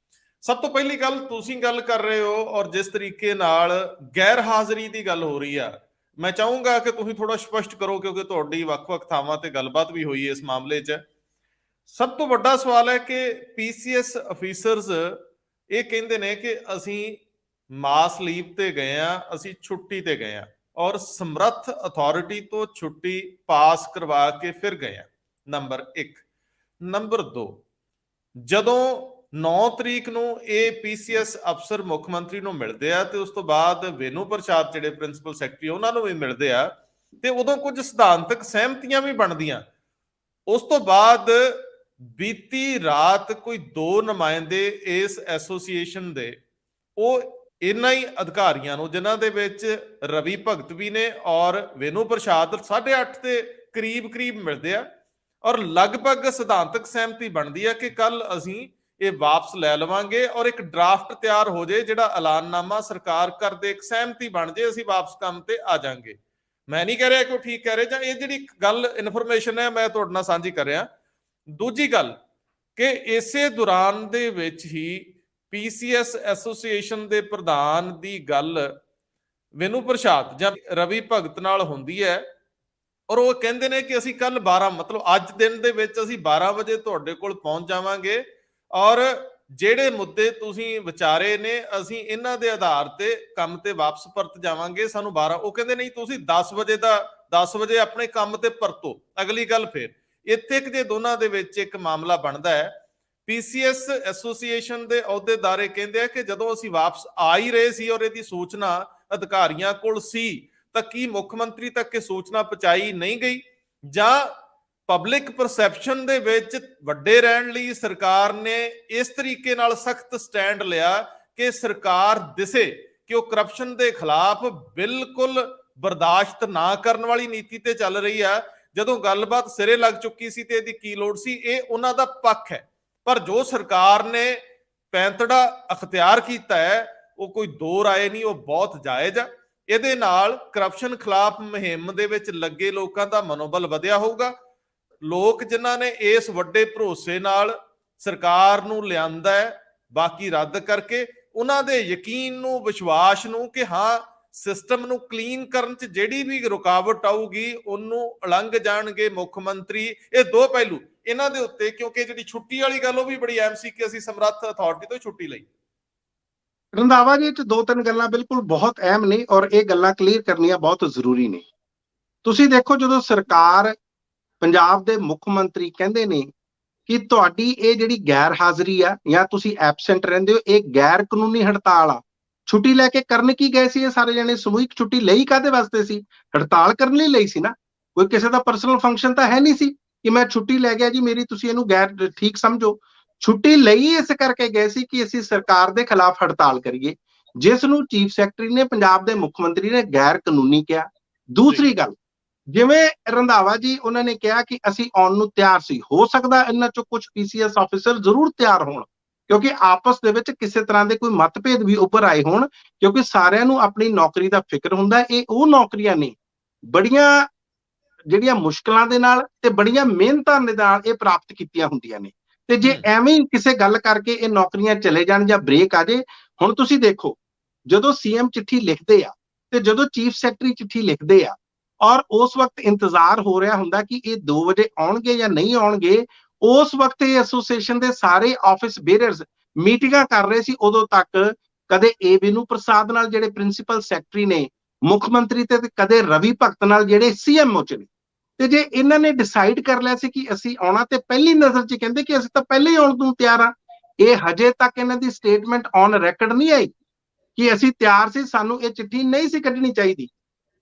[SPEAKER 1] ਸਭ ਤੋਂ ਪਹਿਲੀ ਗੱਲ, ਤੁਸੀਂ ਗੱਲ ਕਰ ਰਹੇ ਹੋ ਔਰ ਜਿਸ ਤਰੀਕੇ ਨਾਲ ਗੈਰ ਹਾਜ਼ਰੀ ਦੀ ਗੱਲ ਹੋ ਰਹੀ ਆ, ਮੈਂ ਚਾਹੂੰਗਾ ਕਿ ਤੁਸੀਂ ਥੋੜਾ ਸਪਸ਼ਟ ਕਰੋ ਕਿਉਂਕਿ ਤੁਹਾਡੀ ਵੱਖ-ਵੱਖ ਥਾਵਾਂ ਤੇ ਗੱਲਬਾਤ ਵੀ ਹੋਈ ਇਸ ਮਾਮਲੇ 'ਚ। ਸਭ ਤੋਂ ਵੱਡਾ ਸਵਾਲ ਹੈ ਕਿ ਪੀਸੀਐਸ ਅਫੀਸਰਸ ਇਹ ਕਹਿੰਦੇ ਨੇ ਕਿ ਅਸੀਂ ਮਾਸ ਲੀਵ ਤੇ ਗਏ ਆ, ਅਸੀਂ ਛੁੱਟੀ ਤੇ ਗਏ ਆ ਔਰ ਸਮਰੱਥ ਅਥਾਰਟੀ ਤੋਂ ਛੁੱਟੀ ਪਾਸ ਕਰਵਾ ਕੇ ਫਿਰ ਗਏ ਆ। ਨੰਬਰ 1। ਨੰਬਰ 2, ਜਦੋਂ 9 ਤਰੀਕ ਨੂੰ ਇਹ ਪੀਸੀਐਸ ਅਫਸਰ ਮੁੱਖ ਮੰਤਰੀ ਨੂੰ ਮਿਲਦੇ ਆ ਤੇ ਉਸ ਤੋਂ ਬਾਅਦ ਵੇਨੂ ਪ੍ਰਸ਼ਾਦ ਜਿਹੜੇ ਪ੍ਰਿੰਸੀਪਲ ਸੈਕਟਰੀ ਉਹਨਾਂ ਨੂੰ ਵੀ ਮਿਲਦੇ ਆ ਤੇ ਉਦੋਂ ਕੁਝ ਸਿਧਾਂਤਕ ਸਹਿਮਤੀਆਂ ਵੀ ਬਣਦੀਆਂ। ਉਸ ਤੋਂ ਬਾਅਦ ਬੀਤੀ ਰਾਤ ਕੋਈ 2 ਨੁਮਾਇੰਦੇ ਇਸ ਐਸੋਸੀਏਸ਼ਨ ਦੇ ਉਹ ਇਹਨਾਂ ਹੀ ਅਧਿਕਾਰੀਆਂ ਨੂੰ, ਜਿਨ੍ਹਾਂ ਦੇ ਵਿੱਚ ਰਵੀ ਭਗਤ ਵੀ ਨੇ ਔਰ ਵੇਨੂ ਪ੍ਰਸ਼ਾਦ, 8:30 ਦੇ ਕਰੀਬ ਮਿਲਦੇ ਆ ਔਰ ਲਗਭਗ ਸਿਧਾਂਤਕ ਸਹਿਮਤੀ ਬਣਦੀ ਹੈ ਕਿ ਕੱਲ ਅਸੀਂ ਇਹ ਵਾਪਸ ਲੈ ਲਵਾਂਗੇ ਔਰ ਇੱਕ ਡਰਾਫਟ ਤਿਆਰ ਹੋ ਜਾਏ ਜਿਹੜਾ ਐਲਾਨਨਾਮਾ ਸਰਕਾਰ ਕਰਦੇ, ਇੱਕ ਸਹਿਮਤੀ ਬਣ ਜਾਏ, ਅਸੀਂ ਵਾਪਸ ਕੰਮ ਤੇ ਆ ਜਾਾਂਗੇ। ਮੈਂ ਨਹੀਂ ਕਹਿ ਰਿਹਾ ਕਿ ਉਹ ਠੀਕ ਕਹਿ ਰਹੇ, ਜਾਂ ਇਹ ਜਿਹੜੀ ਗੱਲ ਇਨਫੋਰਮੇਸ਼ਨ ਹੈ ਮੈਂ ਤੁਹਾਡੇ ਨਾਲ ਸਾਂਝੀ ਕਰ ਰਿਹਾ। ਦੂਜੀ ਗੱਲ ਕਿ ਇਸੇ ਦੌਰਾਨ ਦੇ ਵਿੱਚ ਹੀ ਪੀਸੀਐਸ ਐਸੋਸੀਏਸ਼ਨ ਦੇ ਪ੍ਰਧਾਨ ਦੀ ਗੱਲ ਵੇਨੂ ਪ੍ਰਸ਼ਾਦ ਜਾਂ ਰਵੀ ਭਗਤ ਨਾਲ ਹੁੰਦੀ ਹੈ ਔਰ ਉਹ ਕਹਿੰਦੇ ਨੇ ਕਿ ਅਸੀਂ ਕੱਲ 12 ਮਤਲਬ ਅੱਜ ਦਿਨ ਦੇ ਵਿੱਚ ਅਸੀਂ 12 ਵਜੇ ਤੁਹਾਡੇ ਕੋਲ ਪਹੁੰਚ ਜਾਵਾਂਗੇ ਔਰ ਜਿਹੜੇ ਮੁੱਦੇ ਤੁਸੀਂ ਵਿਚਾਰੇ ਨੇ ਅਸੀਂ ਇਹਨਾਂ ਦੇ ਆਧਾਰ ਤੇ ਕੰਮ ਤੇ ਵਾਪਸ ਪਰਤ ਜਾਵਾਂਗੇ। ਸਾਨੂੰ 12 ਉਹ ਕਹਿੰਦੇ ਨਹੀਂ, ਤੁਸੀਂ 10 ਵਜੇ ਆਪਣੇ ਕੰਮ ਤੇ ਪਰਤੋ। ਅਗਲੀ ਗੱਲ ਫਿਰ ਇੱਥੇ ਕਿ ਜੇ ਦੋਨਾਂ ਦੇ ਵਿੱਚ ਇੱਕ ਮਾਮਲਾ ਬਣਦਾ ਹੈ, ਪੀਸੀਐਸ ਐਸੋਸੀਏਸ਼ਨ ਦੇ ਅਹੁਦੇਦਾਰੇ ਕਹਿੰਦੇ ਆ ਕਿ ਜਦੋਂ ਅਸੀਂ ਵਾਪਸ ਆ ਹੀ ਰਹੇ ਸੀ ਔਰ ਇਹਦੀ ਸੂਚਨਾ ਅਧਿਕਾਰੀਆਂ ਕੋਲ ਸੀ ਤਾਂ ਕੀ ਮੁੱਖ ਮੰਤਰੀ ਤੱਕ ਇਹ ਸੂਚਨਾ ਪਹੁੰਚਾਈ ਨਹੀਂ ਗਈ, ਜਾਂ ਪਬਲਿਕ ਪਰਸੈਪਸ਼ਨ ਦੇ ਵਿੱਚ ਵੱਡੇ ਰਹਿਣ ਲਈ ਸਰਕਾਰ ਨੇ ਇਸ ਤਰੀਕੇ ਨਾਲ ਸਖਤ ਸਟੈਂਡ ਲਿਆ ਕਿ ਸਰਕਾਰ ਦਿਸੇ ਕਿ ਉਹ ਕਰਪਸ਼ਨ ਦੇ ਖਿਲਾਫ ਬਿਲਕੁਲ ਬਰਦਾਸ਼ਤ ਨਾ ਕਰਨ ਵਾਲੀ ਨੀਤੀ ਤੇ ਚੱਲ ਰਹੀ ਆ। ਜਦੋਂ ਗੱਲਬਾਤ ਸਿਰੇ ਲੱਗ ਚੁੱਕੀ ਸੀ ਤੇ ਇਹਦੀ ਕੀ ਲੋੜ ਸੀ, ਇਹ ਉਹਨਾਂ ਦਾ ਪੱਖ ਹੈ। ਪਰ ਜੋ ਸਰਕਾਰ ਨੇ ਪੈਂਤੜਾ ਅਖਤਿਆਰ ਕੀਤਾ ਹੈ ਉਹ ਕੋਈ ਦੋ ਰਾਏ ਨਹੀਂ, ਉਹ ਬਹੁਤ ਜਾਇਜ਼ ਆ। ਇਹਦੇ ਨਾਲ ਕਰਪਸ਼ਨ ਖਿਲਾਫ ਮੁਹਿੰਮ ਦੇ ਵਿੱਚ ਲੱਗੇ ਲੋਕਾਂ ਦਾ ਮਨੋਬਲ ਵਧਿਆ ਹੋਊਗਾ। ਲੋਕ ਜਿਨ੍ਹਾਂ ਨੇ ਇਸ ਵੱਡੇ ਭਰੋਸੇ ਨਾਲ ਸਰਕਾਰ ਨੂੰ ਲਿਆਂਦਾ ਹੈ ਬਾਕੀ ਰੱਦ ਕਰਕੇ, ਉਹਨਾਂ ਦੇ ਯਕੀਨ ਨੂੰ, ਵਿਸ਼ਵਾਸ ਨੂੰ ਕਿ ਹਾਂ ਸਿਸਟਮ ਨੂੰ ਕਲੀਨ ਕਰਨ 'ਚ ਜਿਹੜੀ ਵੀ ਰੁਕਾਵਟ ਆਊਗੀ ਉਹਨੂੰ ਉਲੰਘ ਜਾਣਗੇ ਮੁੱਖ ਮੰਤਰੀ। ਇਹ ਦੋ ਪਹਿਲੂ ਇਹਨਾਂ ਦੇ ਉੱਤੇ, ਕਿਉਂਕਿ ਜਿਹੜੀ ਛੁੱਟੀ ਵਾਲੀ ਗੱਲ ਉਹ ਵੀ ਬੜੀ ਅਹਿਮ ਸੀ ਕਿ ਅਸੀਂ ਸਮਰੱਥ ਅਥਾਰਟੀ ਤੋਂ ਛੁੱਟੀ ਲਈ।
[SPEAKER 2] ਰੰਧਾਵਾ ਜੀ, 2-3 ਗੱਲਾਂ ਬਿਲਕੁਲ ਬਹੁਤ ਅਹਿਮ ਨੇ ਔਰ ਇਹ ਗੱਲਾਂ ਕਲੀਅਰ ਕਰਨੀਆਂ ਬਹੁਤ ਜ਼ਰੂਰੀ ਨੇ। ਤੁਸੀਂ ਦੇਖੋ, ਜਦੋਂ ਸਰਕਾਰ, ਪੰਜਾਬ ਦੇ ਮੁੱਖ ਮੰਤਰੀ ਕਹਿੰਦੇ ਨੇ ਕਿ ਤੁਹਾਡੀ ਇਹ ਜਿਹੜੀ ਗੈਰ ਹਾਜ਼ਰੀ ਆ ਜਾਂ ਤੁਸੀਂ ਐਬਸੈਂਟ ਰਹਿੰਦੇ ਹੋ, ਇਹ ਗੈਰ ਕਾਨੂੰਨੀ ਹੜਤਾਲ ਆ। ਛੁੱਟੀ ਲੈ ਕੇ ਕਰਨ ਕੀ ਗਏ ਸੀ ਇਹ ਸਾਰੇ ਜਣੇ? ਸਮੂਹਿਕ ਛੁੱਟੀ ਲਈ ਕਾਹਦੇ ਵਾਸਤੇ ਸੀ? ਹੜਤਾਲ ਕਰਨ ਲਈ ਲਈ ਸੀ ਨਾ। ਕੋਈ ਕਿਸੇ ਦਾ ਪਰਸਨਲ ਫੰਕਸ਼ਨ ਤਾਂ ਹੈ ਨਹੀਂ ਸੀ ਕਿ ਮੈਂ ਛੁੱਟੀ ਲੈ ਗਿਆ ਜੀ ਮੇਰੀ, ਤੁਸੀਂ ਇਹਨੂੰ ਗੈਰ ਠੀਕ ਸਮਝੋ। ਛੁੱਟੀ ਲਈ ਇਸ ਕਰਕੇ ਗਏ ਸੀ ਕਿ ਅਸੀਂ ਸਰਕਾਰ ਦੇ ਖਿਲਾਫ ਹੜਤਾਲ ਕਰੀਏ, ਜਿਸ ਨੂੰ ਚੀਫ ਸੈਕਟਰੀ ਨੇ, ਪੰਜਾਬ ਦੇ ਮੁੱਖ ਮੰਤਰੀ ਨੇ ਗੈਰ ਕਾਨੂੰਨੀ ਕਿਹਾ। ਦੂਸਰੀ ਗੱਲ, ਜਿਵੇਂ ਰੰਧਾਵਾ ਜੀ ਉਹਨਾਂ ਨੇ ਕਿਹਾ ਕਿ ਅਸੀਂ ਆਉਣ ਨੂੰ ਤਿਆਰ ਸੀ, ਹੋ ਸਕਦਾ ਇਹਨਾਂ ਚੋਂ ਕੁਝ ਪੀਸੀਐਸ ਆਫੀਸਰ ਜ਼ਰੂਰ ਤਿਆਰ ਹੋਣ ਕਿਉਂਕਿ ਆਪਸ ਦੇ ਵਿੱਚ ਕਿਸੇ ਤਰ੍ਹਾਂ ਦੇ ਕੋਈ ਮਤਭੇਦ ਵੀ ਉੱਭਰ ਆਏ ਹੋਣ, ਕਿਉਂਕਿ ਸਾਰਿਆਂ ਨੂੰ ਆਪਣੀ ਨੌਕਰੀ ਦਾ ਫਿਕਰ ਹੁੰਦਾ। ਇਹ ਉਹ ਨੌਕਰੀਆਂ ਨੇ ਬੜੀਆਂ ਜਿਹੜੀਆਂ ਮੁਸ਼ਕਲਾਂ ਦੇ ਨਾਲ ਤੇ ਬੜੀਆਂ ਮਿਹਨਤਾਂ ਦੇ ਨਾਲ ਇਹ ਪ੍ਰਾਪਤ ਕੀਤੀਆਂ ਹੁੰਦੀਆਂ ਨੇ, ਤੇ ਜੇ ਐਵੇਂ ਹੀ ਕਿਸੇ ਗੱਲ ਕਰਕੇ ਇਹ ਨੌਕਰੀਆਂ ਚਲੇ ਜਾਣ ਜਾਂ ਬ੍ਰੇਕ ਆ ਜੇ। ਹੁਣ ਤੁਸੀਂ ਦੇਖੋ, ਜਦੋਂ ਸੀਐਮ ਚਿੱਠੀ ਲਿਖਦੇ ਆ ਤੇ ਜਦੋਂ ਚੀਫ ਸੈਕਟਰੀ ਚਿੱਠੀ ਲਿਖਦੇ ਆ ਔਰ ਉਸ ਵਕਤ ਇੰਤਜ਼ਾਰ ਹੋ ਰਿਹਾ ਹੁੰਦਾ ਕਿ ਇਹ 2 ਵਜੇ ਆਉਣਗੇ ਜਾਂ ਨਹੀਂ ਆਉਣਗੇ, ਉਸ ਵਕਤ ਇਹ ਐਸੋਸੀਏਸ਼ਨ ਦੇ ਸਾਰੇ ਆਫਿਸ ਬੇਅਰਰਸ ਮੀਟਿੰਗਾਂ ਕਰ ਰਹੇ ਸੀ। ਉਦੋਂ ਤੱਕ ਕਦੇ ਏ ਵੇਨੂ ਪ੍ਰਸਾਦ ਨਾਲ ਜਿਹੜੇ ਪ੍ਰਿੰਸੀਪਲ ਸੈਕਟਰੀ ਨੇ ਮੁੱਖ ਮੰਤਰੀ ਤੇ ਕਦੇ ਰਵੀ ਭਗਤ ਨਾਲ ਜਿਹੜੇ ਸੀਐਮਓ ਚ ਨੇ। ਤੇ ਜੇ ਇਹਨਾਂ ਨੇ ਡਿਸਾਈਡ ਕਰ ਲਿਆ ਸੀ ਕਿ ਅਸੀਂ ਆਉਣਾ, ਤੇ ਪਹਿਲੀ ਨਜ਼ਰ 'ਚ ਕਹਿੰਦੇ ਕਿ ਅਸੀਂ ਤਾਂ ਪਹਿਲੇ ਹੀ ਆਉਣ ਨੂੰ ਤਿਆਰ ਆ। ਇਹ ਹਜੇ ਤੱਕ ਇਹਨਾਂ ਦੀ ਸਟੇਟਮੈਂਟ ਔਨ ਰੈਕਰਡ ਨਹੀਂ ਆਈ ਕਿ ਅਸੀਂ ਤਿਆਰ ਸੀ, ਸਾਨੂੰ ਇਹ ਚਿੱਠੀ ਨਹੀਂ ਸੀ ਕੱਢਣੀ ਚਾਹੀਦੀ।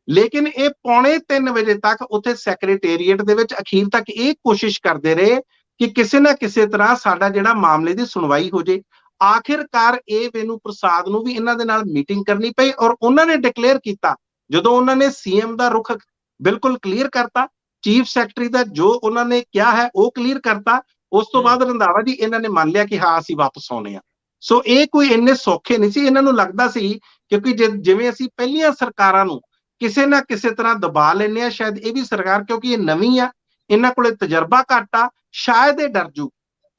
[SPEAKER 2] ਲੇਕਿਨ ਇਹ 2:45 ਵਜੇ ਤੱਕ ਉੱਥੇ ਸੈਕਟਰੀਏਟ ਦੇ ਵਿੱਚ ਅਖੀਰ ਤੱਕ ਇਹ ਕੋਸ਼ਿਸ਼ ਕਰਦੇ ਰਹੇ ਕਿ ਕਿਸੇ ਨਾ ਕਿਸੇ ਤਰ੍ਹਾਂ ਸਾਡਾ ਜਿਹੜਾ ਮਾਮਲੇ ਦੀ ਸੁਣਵਾਈ ਹੋ ਜੇ। ਆਖਿਰਕਾਰ ਇਹ ਵੇਨੂ ਪ੍ਰਸਾਦ ਨੂੰ ਵੀ ਇਹਨਾਂ ਦੇ ਨਾਲ ਮੀਟਿੰਗ ਕਰਨੀ ਪਈ ਔਰ ਉਹਨਾਂ ਨੇ ਡਿਕਲੇਅਰ ਕੀਤਾ, ਜਦੋਂ ਉਹਨਾਂ ਨੇ ਸੀਐਮ ਦਾ ਰੁਖ ਬਿਲਕੁਲ ਕਲੀਅਰ ਕਰਤਾ, ਚੀਫ ਸੈਕਟਰੀ ਦਾ ਜੋ ਉਹਨਾਂ ਨੇ ਕਿਹਾ ਹੈ ਉਹ ਕਲੀਅਰ ਕਰਤਾ, ਉਸ ਤੋਂ ਬਾਅਦ ਰੰਧਾਵਾ ਜੀ ਇਹਨਾਂ ਨੇ ਮੰਨ ਲਿਆ ਕਿ ਹਾਂ ਅਸੀਂ ਵਾਪਸ ਆਉਣੇ ਆ। ਸੋ ਇਹ ਕੋਈ ਇੰਨੇ ਸੌਖੇ ਨਹੀਂ ਸੀ। ਇਹਨਾਂ ਨੂੰ ਲੱਗਦਾ ਸੀ ਕਿਉਂਕਿ ਜਿਵੇਂ ਅਸੀਂ ਪਹਿਲੀਆਂ ਸਰਕਾਰਾਂ ਨੂੰ ਕਿਸੇ ਨਾ ਕਿਸੇ ਤਰ੍ਹਾਂ ਦਬਾ ਲੈਂਦੇ ਆ, ਸ਼ਾਇਦ ਇਹ ਵੀ ਸਰਕਾਰ, ਕਿਉਂਕਿ ਇਹ ਨਵੀਂ ਆ, ਇਹਨਾਂ ਕੋਲੇ ਤਜਰਬਾ ਘੱਟ ਆ, ਸ਼ਾਇਦ ਇਹ ਡਰ ਜੂ,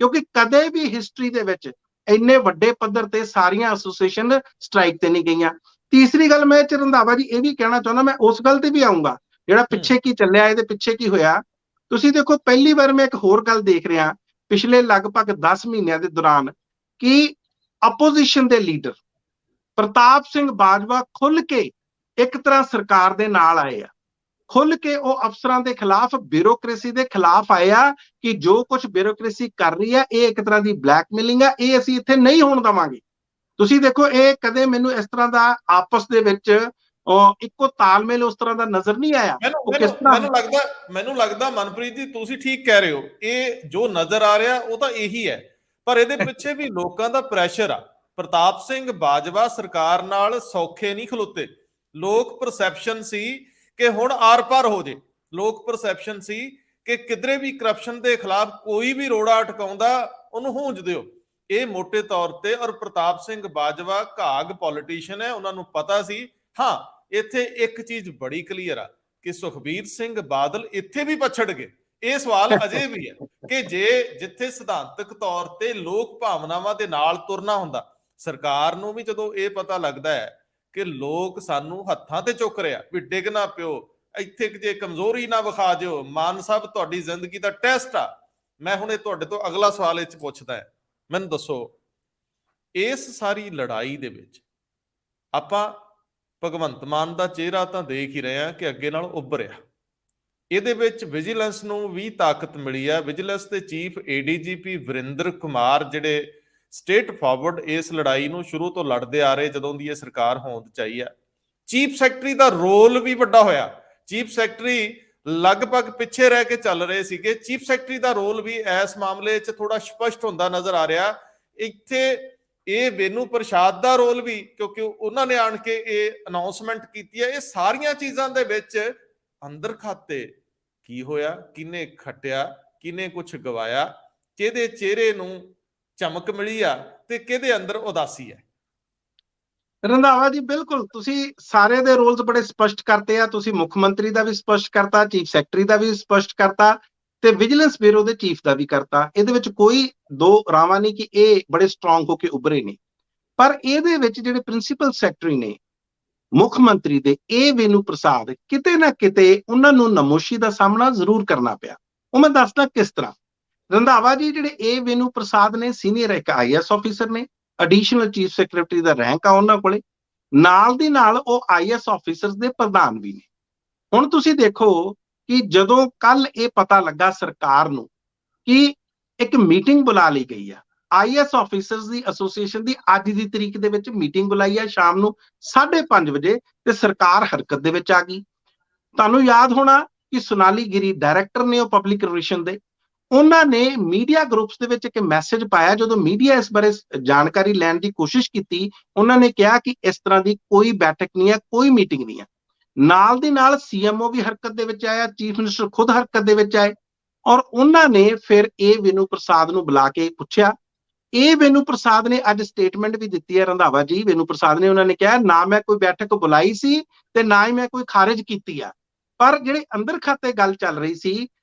[SPEAKER 2] ਕਿਉਂਕਿ ਕਦੇ ਵੀ ਹਿਸਟਰੀ ਦੇ ਵਿੱਚ ਇੰਨੇ ਵੱਡੇ ਪੱਧਰ ਤੇ ਸਾਰੀਆਂ ਐਸੋਸੀਏਸ਼ਨ ਸਟ੍ਰਾਈਕ ਤੇ ਨਹੀਂ ਗਈਆਂ। ਤੀਸਰੀ ਗੱਲ ਮੈਂ ਰੰਧਾਵਾ ਜੀ ਇਹ ਵੀ ਕਹਿਣਾ ਚਾਹੁੰਦਾ, ਮੈਂ ਉਸ ਗੱਲ ਤੇ ਵੀ ਆਊਂਗਾ ਜਿਹੜਾ ਪਿੱਛੇ ਕੀ ਚੱਲਿਆ, ਇਹਦੇ ਪਿੱਛੇ ਕੀ ਹੋਇਆ। ਤੁਸੀਂ ਦੇਖੋ, ਪਹਿਲੀ ਵਾਰ ਮੈਂ ਇੱਕ ਹੋਰ ਗੱਲ ਦੇਖ ਰਿਹਾ ਪਿਛਲੇ ਲਗਭਗ 10 ਮਹੀਨਿਆਂ ਦੇ ਦੌਰਾਨ ਕਿ ਆਪੋਜੀਸ਼ਨ ਦੇ ਲੀਡਰ ਪ੍ਰਤਾਪ ਸਿੰਘ ਬਾਜਵਾ ਖੁੱਲ ਕੇ ਇੱਕ ਤਰ੍ਹਾਂ ਸਰਕਾਰ ਦੇ ਨਾਲ ਆਏ ਆ, ਖੁੱਲ ਕੇ ਉਹ ਅਫਸਰਾਂ ਦੇ ਖਿਲਾਫ, ਬਿਊਰੋਕ੍ਰੇਸੀ ਦੇ ਖਿਲਾਫ ਆਏ ਆ ਕਿ ਜੋ ਕੁਝ ਬਿਊਰੋਕ੍ਰੇਸੀ ਕਰ ਰਹੀ ਆ ਇਹ ਇੱਕ ਤਰ੍ਹਾਂ ਦੀ ਬਲੈਕਮੇਲਿੰਗ ਆ, ਇਹ ਅਸੀਂ ਇੱਥੇ ਨਹੀਂ ਹੋਣ ਦੇਵਾਂਗੇ। ਤੁਸੀਂ ਦੇਖੋ, ਇਹ ਕਦੇ ਮੈਨੂੰ ਇਸ ਤਰ੍ਹਾਂ ਦਾ ਆਪਸ ਦੇ ਵਿੱਚ ਇੱਕੋ ਤਾਲਮੇਲ ਉਸ ਤਰ੍ਹਾਂ ਦਾ ਨਜ਼ਰ ਨਹੀਂ ਆਇਆ।
[SPEAKER 1] ਮੈਨੂੰ ਲੱਗਦਾ ਮਨਪ੍ਰੀਤ ਜੀ ਤੁਸੀਂ ਠੀਕ ਕਹਿ ਰਹੇ ਹੋ, ਇਹ ਜੋ ਨਜ਼ਰ ਆ ਰਿਹਾ ਉਹ ਤਾਂ ਇਹੀ ਹੈ, ਪਰ ਇਹਦੇ ਪਿੱਛੇ ਵੀ ਲੋਕਾਂ ਦਾ ਪ੍ਰੈਸ਼ਰ ਆ। ਪ੍ਰਤਾਪ ਸਿੰਘ ਬਾਜਵਾ ਸਰਕਾਰ ਨਾਲ ਸੌਖੇ ਨਹੀਂ ਖਲੋਤੇ। ਲੋਕ ਪਰਸੈਪਸ਼ਨ ਸੀ ਕਿ ਹੁਣ ਆਰ ਪਾਰ ਹੋ ਜੇ, ਲੋਕ ਪਰਸੈਪਸ਼ਨ ਸੀ ਕਿ ਕਿਧਰੇ ਵੀ ਕਰਪਸ਼ਨ ਦੇ ਖਿਲਾਫ ਕੋਈ ਵੀ ਰੋੜਾ ਅਟਕਾਉਂਦਾ ਉਹਨੂੰ ਹੂੰਜ ਦਿਓ। ਇਹ ਮੋਟੇ ਤੌਰ ਤੇ, ਔਰ ਪ੍ਰਤਾਪ ਸਿੰਘ ਬਾਜਵਾ ਘਾਗ ਪੋਲੀਟੀਸ਼ੀਅਨ ਹੈ, ਉਹਨਾਂ ਨੂੰ ਪਤਾ ਸੀ। ਹਾਂ, ਇੱਥੇ ਇੱਕ ਚੀਜ਼ ਬੜੀ ਕਲੀਅਰ ਆ ਕਿ ਸੁਖਬੀਰ ਸਿੰਘ ਬਾਦਲ ਇੱਥੇ ਵੀ ਪਛੜ ਗਏ। ਇਹ ਸਵਾਲ ਅਜੇ ਵੀ ਹੈ ਕਿ ਜਿੱਥੇ ਸਿਧਾਂਤਕ ਤੌਰ ਤੇ ਲੋਕ ਭਾਵਨਾਵਾਂ ਦੇ ਨਾਲ ਤੁਰਨਾ ਹੁੰਦਾ, ਸਰਕਾਰ ਨੂੰ ਵੀ ਜਦੋਂ ਇਹ ਪਤਾ ਲੱਗਦਾ ਹੈ ਕਿ ਲੋਕ ਸਾਨੂੰ ਹੱਥਾਂ ਤੇ ਚੁੱਕ ਰਿਹਾ ਵੀ ਡਿੱਗ ਨਾ ਪਿਓ, ਇੱਥੇ ਜੇ ਕਮਜ਼ੋਰੀ ਨਾ ਵਿਖਾ ਦਿਓ, ਮਾਨ ਸਾਹਿਬ ਤੁਹਾਡੀ ਜ਼ਿੰਦਗੀ ਦਾ ਟੈਸਟ ਆ। ਮੈਂ ਹੁਣ ਇਹ ਤੁਹਾਡੇ ਤੋਂ ਅਗਲਾ ਸਵਾਲ ਇਹ 'ਚ ਪੁੱਛਦਾ ਹੈ, ਮੈਨੂੰ ਦੱਸੋ ਇਸ ਸਾਰੀ ਲੜਾਈ ਦੇ ਵਿੱਚ ਆਪਾਂ ਭਗਵੰਤ ਮਾਨ ਦਾ ਚਿਹਰਾ ਤਾਂ ਦੇਖ ਹੀ ਰਹੇ ਹਾਂ ਕਿ ਅੱਗੇ ਨਾਲ ਉੱਭਰਿਆ, ਇਹਦੇ ਵਿੱਚ ਵਿਜੀਲੈਂਸ ਨੂੰ ਵੀ ਤਾਕਤ ਮਿਲੀ ਆ। ਵਿਜੀਲੈਂਸ ਦੇ ਚੀਫ ADGP ਵਰਿੰਦਰ ਕੁਮਾਰ ਜਿਹੜੇ ਸਟੇਟ ਫਾਰਵਰਡ ਇਸ ਲੜਾਈ ਨੂੰ ਸ਼ੁਰੂ ਤੋਂ ਲੜਦੇ ਆ ਰਹੇ ਜਦੋਂ ਦੀ ਇਹ ਸਰਕਾਰ ਹੋਂਦ ਚ ਆਈ ਆ। ਚੀਫ ਸੈਕਟਰੀ ਦਾ ਰੋਲ ਵੀ ਵੱਡਾ ਹੋਇਆ। ਚੀਫ ਸੈਕਟਰੀ ਲਗਭਗ ਪਿੱਛੇ ਰਹਿ ਕੇ ਚੱਲ ਰਹੇ ਸੀਗੇ, ਚੀਫ ਸੈਕਟਰੀ ਦਾ ਰੋਲ ਵੀ ਇਸ ਮਾਮਲੇ 'ਚ ਥੋੜਾ ਸਪਸ਼ਟ ਹੁੰਦਾ ਨਜ਼ਰ ਆ ਰਿਹਾ। ਇੱਥੇ ਇਹ ਵੇਨੂ ਪ੍ਰਸ਼ਾਦ ਦਾ ਰੋਲ ਵੀ, ਕਿਉਂਕਿ ਉਹਨਾਂ ਨੇ ਆਣ ਕੇ ਇਹ ਅਨਾਉਂਸਮੈਂਟ ਕੀਤੀ ਹੈ। ਇਹ ਸਾਰੀਆਂ ਚੀਜ਼ਾਂ ਦੇ ਵਿੱਚ ਅੰਦਰ ਖਾਤੇ ਕੀ ਹੋਇਆ, ਕਿਹਨੇ ਖੱਟਿਆ, ਕਿਹਨੇ ਕੁਝ ਗਵਾਇਆ, ਕਿਹਦੇ ਚਿਹਰੇ ਨੂੰ ਚਮਕ ਮਿਲੀ ਆ ਤੇ ਕਿਹਦੇ ਅੰਦਰ ਉਦਾਸੀ ਹੈ।
[SPEAKER 2] ਰੰਧਾਵਾ ਜੀ, ਬਿਲਕੁਲ ਤੁਸੀਂ ਸਾਰੇ ਦੇ ਰੋਲਸ ਬੜੇ ਸਪਸ਼ਟ ਕਰਤੇ ਆ। ਤੁਸੀਂ ਮੁੱਖ ਮੰਤਰੀ ਦਾ ਵੀ ਸਪਸ਼ਟ ਕਰਤਾ, ਚੀਫ ਸੈਕਟਰੀ ਦਾ ਵੀ ਸਪਸ਼ਟ ਕਰਤਾ ਤੇ ਵਿਜੀਲੈਂਸ ਬਿਊਰੋ ਦੇ ਚੀਫ ਦਾ ਵੀ ਕਰਤਾ। ਇਹਦੇ ਵਿੱਚ ਕੋਈ ਦੋ ਰਾਵਾਂ ਨਹੀਂ ਕਿ ਇਹ ਬੜੇ ਸਟਰੋਂਗ ਹੋ ਕੇ ਉੱਭਰੇ ਨੇ। ਪਰ ਇਹਦੇ ਵਿੱਚ ਜਿਹੜੇ ਪ੍ਰਿੰਸੀਪਲ ਸੈਕਟਰੀ ਨੇ ਮੁੱਖ ਮੰਤਰੀ ਦੇ, ਇਹ ਵੇਨੂ ਪ੍ਰਸਾਦ, ਕਿਤੇ ਨਾ ਕਿਤੇ ਉਹਨਾਂ ਨੂੰ ਨਮੋਸ਼ੀ ਦਾ ਸਾਹਮਣਾ ਜ਼ਰੂਰ ਕਰਨਾ ਪਿਆ। ਉਹ ਮੈਂ ਦੱਸਦਾ ਕਿਸ ਤਰ੍ਹਾਂ। ਰੰਧਾਵਾ ਜੀ, ਜਿਹੜੇ ਇਹ ਵੇਨੂ ਪ੍ਰਸਾਦ ਨੇ, ਸੀਨੀਅਰ ਇੱਕ IAS ਆਫੀਸਰ ਨੇ, ਐਡੀਸ਼ਨਲ ਚੀਫ ਸੈਕਟਰੀ ਦਾ ਰੈਂਕ ਆ ਉਹਨਾਂ ਕੋਲੇ, ਨਾਲ ਦੀ ਨਾਲ ਉਹ IAS ਆਫੀਸਰਸ ਦੇ ਪ੍ਰਧਾਨ ਵੀ ਨੇ। ਹੁਣ ਤੁਸੀਂ ਦੇਖੋ ਕਿ ਜਦੋਂ ਕੱਲ ਇਹ ਪਤਾ ਲੱਗਾ ਸਰਕਾਰ ਨੂੰ ਕਿ ਇੱਕ ਮੀਟਿੰਗ ਬੁਲਾ ਲਈ ਗਈ ਆ, IAS ਆਫੀਸਰਸ ਦੀ ਐਸੋਸੀਏਸ਼ਨ ਦੀ ਅੱਜ ਦੀ ਤਰੀਕ ਦੇ ਵਿੱਚ ਮੀਟਿੰਗ ਬੁਲਾਈ ਆ ਸ਼ਾਮ ਨੂੰ 5:30 ਵਜੇ, ਤੇ ਸਰਕਾਰ ਹਰਕਤ ਦੇ ਵਿੱਚ ਆ ਗਈ। ਤੁਹਾਨੂੰ ਯਾਦ ਹੋਣਾ ਕਿ ਸੋਨਾਲੀ ਗਿਰੀ ਡਾਇਰੈਕਟਰ ਨੇ ਉਹ ਪਬਲਿਕ ਰਿਲੇਸ਼ਨ ਦੇ, ਉਹਨਾਂ ਨੇ ਮੀਡੀਆ ਗਰੁੱਪਸ ਦੇ ਵਿੱਚ ਇੱਕ ਮੈਸੇਜ ਪਾਇਆ। ਜਦੋਂ ਮੀਡੀਆ ਇਸ ਬਾਰੇ ਜਾਣਕਾਰੀ ਲੈਣ ਦੀ ਕੋਸ਼ਿਸ਼ ਕੀਤੀ, ਉਹਨਾਂ ਨੇ ਕਿਹਾ ਕਿ ਇਸ ਤਰ੍ਹਾਂ ਦੀ ਕੋਈ ਬੈਠਕ ਨਹੀਂ ਹੈ, ਕੋਈ ਮੀਟਿੰਗ ਨਹੀਂ ਹੈ। ਨਾਲ ਦੀ ਨਾਲ CMO ਵੀ ਹਰਕਤ ਦੇ ਵਿੱਚ ਆਇਆ, ਚੀਫ ਮਿਨਿਸਟਰ ਖੁਦ ਹਰਕਤ ਦੇ ਵਿੱਚ ਆਏ, ਔਰ ਉਹਨਾਂ ਨੇ ਫਿਰ ਇਹ ਵੇਨੂ ਪ੍ਰਸਾਦ ਨੂੰ ਬੁਲਾ ਕੇ ਪੁੱਛਿਆ। ਇਹ ਵੇਨੂ ਪ੍ਰਸਾਦ ਨੇ ਅੱਜ ਸਟੇਟਮੈਂਟ ਵੀ ਦਿੱਤੀ ਹੈ ਰੰਧਾਵਾ ਜੀ। ਵੇਨੂ ਪ੍ਰਸਾਦ ਨੇ ਉਹਨਾਂ ਨੇ ਕਿਹਾ, ਨਾ ਮੈਂ ਕੋਈ ਬੈਠਕ ਬੁਲਾਈ ਸੀ ਤੇ ਨਾ ਹੀ ਮੈਂ ਕੋਈ ਖਾਰਿਜ ਕੀਤੀ ਆ, ਪਰ ਜਿਹੜੇ ਅੰਦਰ ਖਾਤੇ ਗੱਲ ਚੱਲ ਰਹੀ ਸੀ